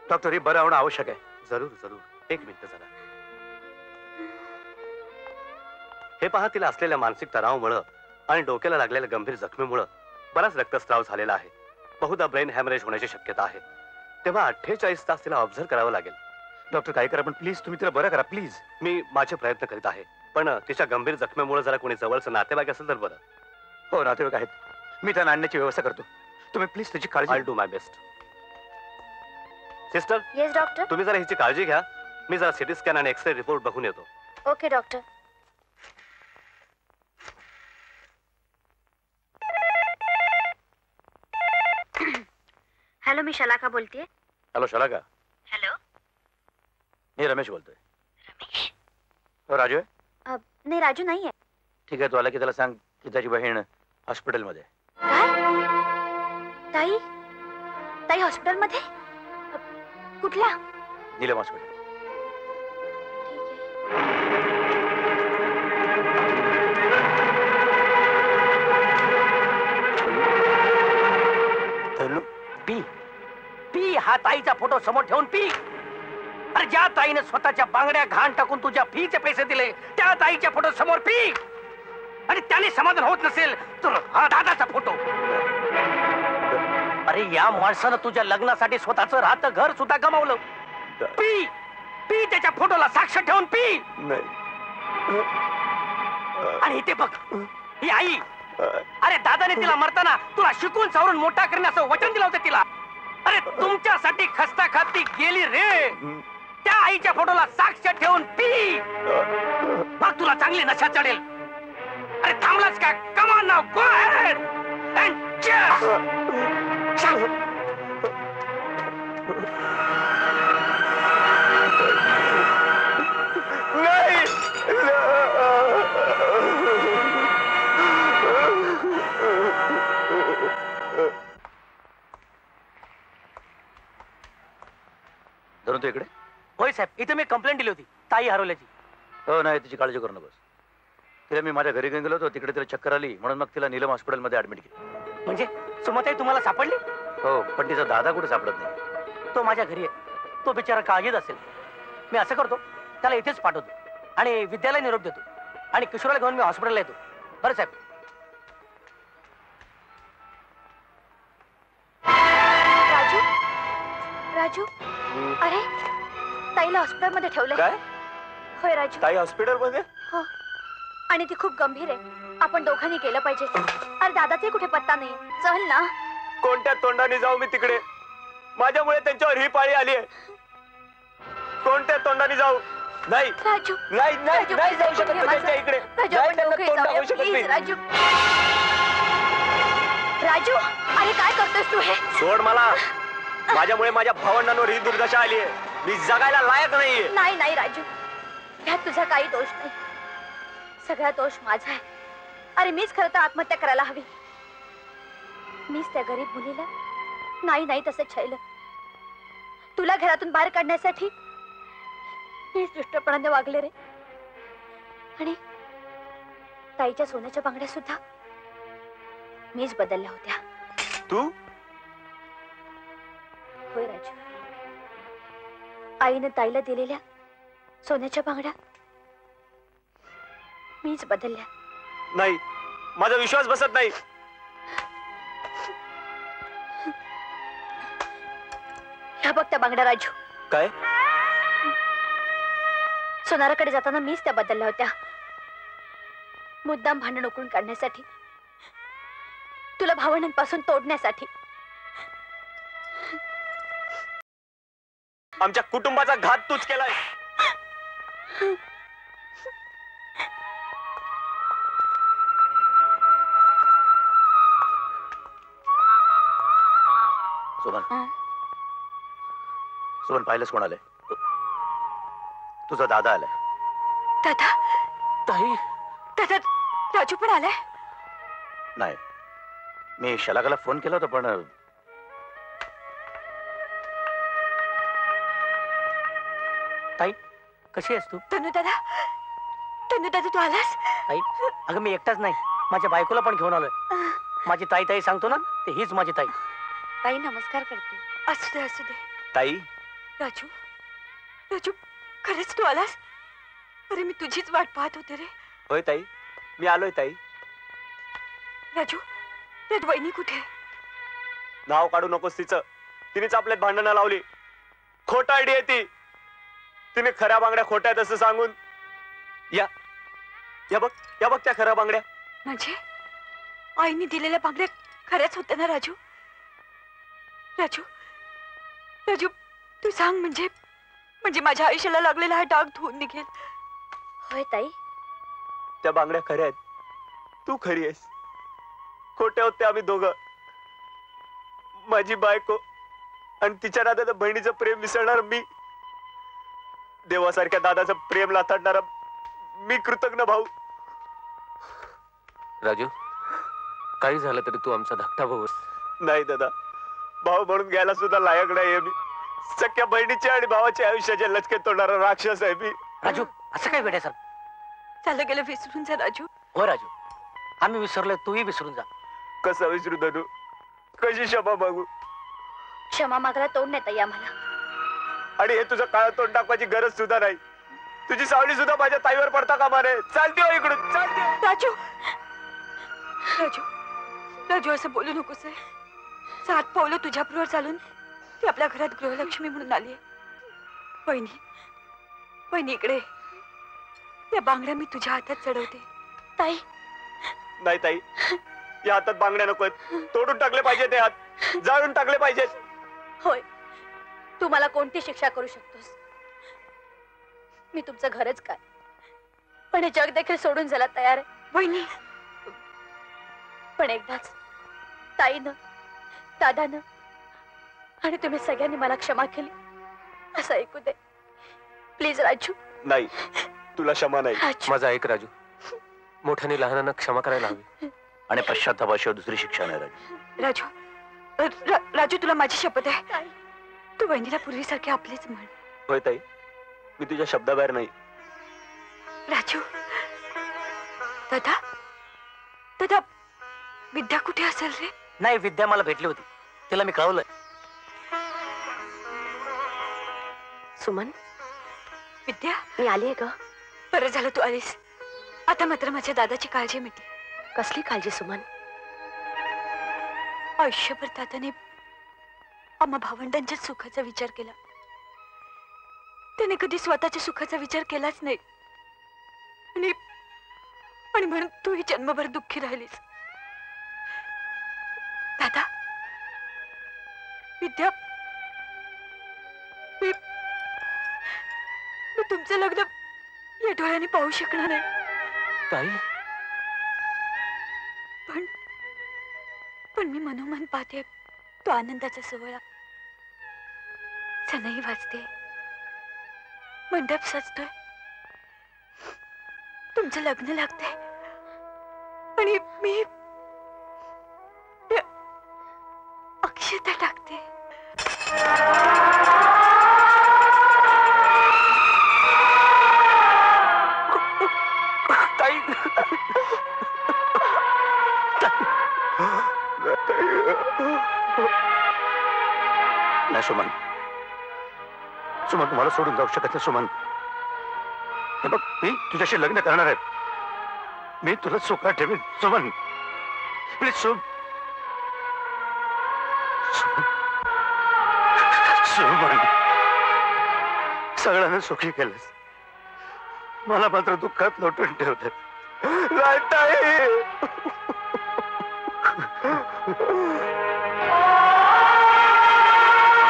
Speaker 7: डॉक्टर, हे बरं होणं आवश्यक आहे.
Speaker 5: जरूर. एक मिनिट जरा. हे पहा, तिला असलेल्या मानसिक तणावामुळे आणि डोक्याला लागलेल्या गंभीर जखमीमुळे बराच रक्तस्राव झालेला आहे. बहुधा ब्रेन हॅमरेज होण्याची शक्यता आहे. तेव्हा 48 तास तिला ऑब्झर्व करावं लागेल.
Speaker 7: डॉक्टर, काय करा, पण प्लीज तुम्ही तिला बरं करा प्लीज.
Speaker 5: मी माझे प्रयत्न करीत आहे, पण तिच्या गंभीर जखमीमुळे जरा कोणी जवळचं नातेवाईक असेल तर बरं.
Speaker 7: हो, नातेवाईक आहेत. मी त्यांना आणण्याची व्यवस्था करतो. तुम्ही प्लीज त्याची काळजी.
Speaker 5: I do my best. Sister.
Speaker 2: Yes doctor.
Speaker 5: तुम्ही जरा हिची काळजी घ्या. मी जरा सिटी स्कॅन आणि एक्सरे रिपोर्ट बघून येतो.
Speaker 2: Okay doctor. हॅलो, मी शलाका बोलतेय.
Speaker 7: हॅलो शलाका.
Speaker 2: हॅलो,
Speaker 7: मी रमेश बोलतोय.
Speaker 2: रमेश?
Speaker 7: हो, राजू आहे?
Speaker 2: नाही, राजू नाहीये.
Speaker 7: ठीक आहे, तू आला की त्याला सांग की त्याची बहीण हॉस्पिटलमध्ये.
Speaker 2: काय? ताई? ताई हॉस्पिटलमध्ये? कुठल्या?
Speaker 7: नीलम हॉस्पिटल.
Speaker 11: धनु, पी पी हा ताईचा फोटो समोर ठेवून पी. अरे ज्या ताईने स्वतःच्या बांगड्या घाण टाकून तुझ्या फीचे पैसे दिले त्या ताईच्या फोटो समोर पी. आणि त्याने समाधान होत नसेल तर हा दादाचा फोटो. अरे या माणसानं तुझ्या लग्नासाठी स्वतःचं राहतं घर सुद्धा गमावलं. पी पी त्याच्या फोटोला साक्ष ठेवून पी. आणि इथे बघ ही आई. अरे दादाने तिला मरताना तुला शिकून सावरून मोठा करण्याचं वचन दिलं होतं तिला. अरे तुमच्यासाठी खस्ता खाती गेली रे. त्या आईच्या फोटोला साक्ष ठेवून पी. बघ तुला चांगली नशा चढेल. अरे थांबलाच का? Come on now, go ahead and चल.
Speaker 7: धरून तू इकडे.
Speaker 11: होय साहेब, इथे मी कंप्लेंट दिली होती ताई हरवल्याची.
Speaker 7: हो नाही, तिची काळजी करू नकोस. तिला मी माझ्या घरी घेऊन गेलो होतो, तिकडे तिला चक्कर आली म्हणून मग तिला नीलम हॉस्पिटलमध्ये ऍडमिट केली.
Speaker 11: म्हणजे सुमताई तुम्हाला सापडली?
Speaker 7: हो, पण तिचा दादा कुठे सापडत नाही.
Speaker 11: तो माझ्या घरी आहे. तो बिचारा काळजीत असेल. मी असं करतो, त्याला इथेच पाठवतो आणि विद्यालय निरोप देतो आणि किशोरला घेऊन मी हॉस्पिटलला येतो. बरं साहेब.
Speaker 2: राजू, राजू, अरे ताईला हॉस्पिटलमध्ये ठेवलंय.
Speaker 4: काय?
Speaker 2: होय राजू.
Speaker 4: ताई हॉस्पिटल मध्ये?
Speaker 2: हो. आणि ती खूप गंभीर आहे. आपण दोघांनी केलं पाहिजे. अरे दादाचा कुठे पत्ता नाही. चल ना.
Speaker 4: कोणत्या तोंडाने जाऊ मी तिकडे? माझ्यामुळे त्यांच्यावर ही पाळी आली आहे. कोणत्या तोंडाने जाऊ? नाही
Speaker 2: राजू,
Speaker 4: नाही नाही नाही जाऊ शकत मी त्यांच्या इकडे. नाही त्यांना तोंड दाखवू शकत मी.
Speaker 2: राजू, राजू, अरे काय करतोस तू हे?
Speaker 4: सोड मला. माझ्यामुळे माझ्या भावंडांवर ही दुर्दशा आली आहे. मी जगायला लायक नाहीये.
Speaker 2: नाही नाही राजू, ह्यात तुझा काही दोष नाही. सगळा दोष माझा आहे. अरे मीच खरं तर आत्महत्या करायला हवी. मीच त्या गरीब मुलीला नाही नाही तसं छळलं. तुला घरातून बाहेर काढण्यासाठी मीच दुष्टपणाने वागले रे. आणि ताईच्या सोन्याच्या बांगड्या सुद्धा मीच बदलल्या होत्या.
Speaker 4: तू?
Speaker 2: होय राजू. आईने ताईला दिलेल्या सोन्याच्या बांगड्या मीच बदलल्या.
Speaker 4: नाही, माझा विश्वास बसत नाही.
Speaker 2: ह्या बघ त्या बांगड्या राजू.
Speaker 4: काय?
Speaker 2: सोनाराकडे जाताना मीच त्या बदलल्या होत्या. मुद्दाम भांडण उकळून काढण्यासाठी, तुला भावंडांपासून तोडण्यासाठी.
Speaker 4: आमच्या कुटुंबाचा घात तूच केलाय.
Speaker 7: सुमन, सुमन पाहिलंच कोण आलंय? तुझा दादा आलाय.
Speaker 2: दादा?
Speaker 11: ताई?
Speaker 2: दादा, राजू पण आलाय?
Speaker 7: नाही, मी शलाकाला फोन केला होता पण
Speaker 11: ताई कशी आहेस तू?
Speaker 2: तनु दादा, तनु दादा तू आलास?
Speaker 11: ताई अगं मी एकटाच नाही, माझ्या बायकोला पण घेऊन आलोय. माझी ताई ताई सांगतो ना, ते हीच माझी ताई.
Speaker 2: ताई नमस्कार करते. असू दे असू दे.
Speaker 4: ताई?
Speaker 2: राजू, राजू खरंच तू आलास? अरे मी तुझीच वाट पाहत होते रे.
Speaker 4: होय ताई, मी आलोय ताई.
Speaker 2: राजू, त्यात वहिनी कुठे?
Speaker 4: नाव काढू नकोस तिचं. तिनेच आपल्यात भांडणं लावली. खोटा आयडी आहे ती. तिने खऱ्या बांगड्या खोट्या आहेत असं सांगून या बघ, या बघ त्या खऱ्या बांगड्या.
Speaker 2: म्हणजे आईने दिलेल्या बांगड्या खऱ्याच होत्या ना राजू? राजू, राजू तू सांग, म्हणजे माझ्या आयुष्याला लागलेला हा डाग धुवून निघेल. होय ताई,
Speaker 4: त्या बांगड्या खऱ्या आहेत. तू खरी आहेस. खोट्या होते आम्ही दोघं. माझी बायको आणि तिच्या नात्यात बहिणीचं प्रेम मिसळणार मी. देवासारख्या दादाचं प्रेम लाथाडणारा मी कृतज्ञ भाऊ.
Speaker 3: राजू, काही झालं तरी तू आमचा धाकटा भाऊ.
Speaker 4: नाही दादा, भाऊ म्हणून घ्यायला सुद्धा लायक नाहीये मी. सख्या बहिणीच्या आणि भावाच्या आयुष्याच्या लचकेत तोडणारा राक्षस आहे मी.
Speaker 11: राजू असं काय वेड्या सर?
Speaker 1: झालं गेलं विसरून जा राजू.
Speaker 11: हो राजू, आम्ही विसरलोय, तूही विसरून जा.
Speaker 4: कसं विसरू धनू? कशी क्षमा मागू?
Speaker 2: क्षमा मागायला तोंड नाही ताई आम्हाला.
Speaker 4: आणि हे तुझं काळ तोंड टाकवायची गरज सुद्धा नाही. तुझी सावली सुद्धा माझ्या ताईवर पडता कामा नये. चालते हो इकडून, चालते.
Speaker 1: राजू राजू राजू असं बोलू नकोस आहे. 7 पावलं तुझ्याबरोबर चालून ती आपल्या घरात गृहलक्ष्मी म्हणून आली आहे. वहिनी वहिनी इकडे. या बांगड्या मी तुझ्या हातात चढवते.
Speaker 2: ताई
Speaker 4: नाही ताई, या हातात बांगड्या नकोत. तोडून टाकले पाहिजे ते हात, जाळून टाकले पाहिजेत.
Speaker 2: होय, तू मला कोणती शिक्षा करू शकतोस. मी तुमचं घरच काय, पण हे जग देखील सोडून जायला तयार आहे.
Speaker 1: वहिनी
Speaker 2: पण एकदाच ताईनं, दादानं आणि तुम्ही सगळ्यांनी मला क्षमा केली असं ऐकू दे प्लीज राजू.
Speaker 4: नाही, तुला क्षमा नाही.
Speaker 3: माझा ऐक राजू, मोठ्याने लहानांना क्षमा करायला हवी.
Speaker 7: आणि पश्चातापाशिवाय दुसरी शिक्षा नाही राजू.
Speaker 1: राजू राजू तुला माझी शपथ आहे. तू वहिनीला पूर्वीसारखे आपलेच म्हण.
Speaker 4: होय ताई, मी तुझ्या शब्दाबाहेर नाही.
Speaker 1: राजू दादा दादा विद्या कुठे असेल रे?
Speaker 11: नाही, विद्या मला भेटली होती, तिला मी कळवलंय.
Speaker 1: सुमन, विद्या मी आली आहे ग. बरं झालं तू आलीस. आता मात्र माझ्या दादाची काळजी मिटली. कसली काळजी सुमन? आयुष्यभर दादाने आम्हा भावंडांच्या सुखाचा विचार केला. त्याने कधी स्वतःच्या सुखाचा विचार केलाच नाही. आणि म्हणून तूही जन्मभर दुःखी राहिलीस. दादा, विद्या, मी तुमचं लग्न या डोळ्याने पाहू शकणार नाही
Speaker 3: ताई.
Speaker 1: पण मी मनोमन पाहते तो आनंदाचा सोहळा. सनई वाजते, मंडप सजतोय, तुमचं लग्न लागतंय आणि मी अक्षता टाकते.
Speaker 4: ताई,
Speaker 7: नाही सुमन, सुमन तुम्हाला सोडून जाऊ शकत नाही. सुमन, हे बघ, मी तुझ्याशी लग्न करणार आहे. मी तुला सुखात ठेवीन. सुमन प्लीज. सुमन, सगळ्यांना सुखी केलंस, मला मात्र दुःखात लोटून ठेवलं.
Speaker 4: नाही ताई.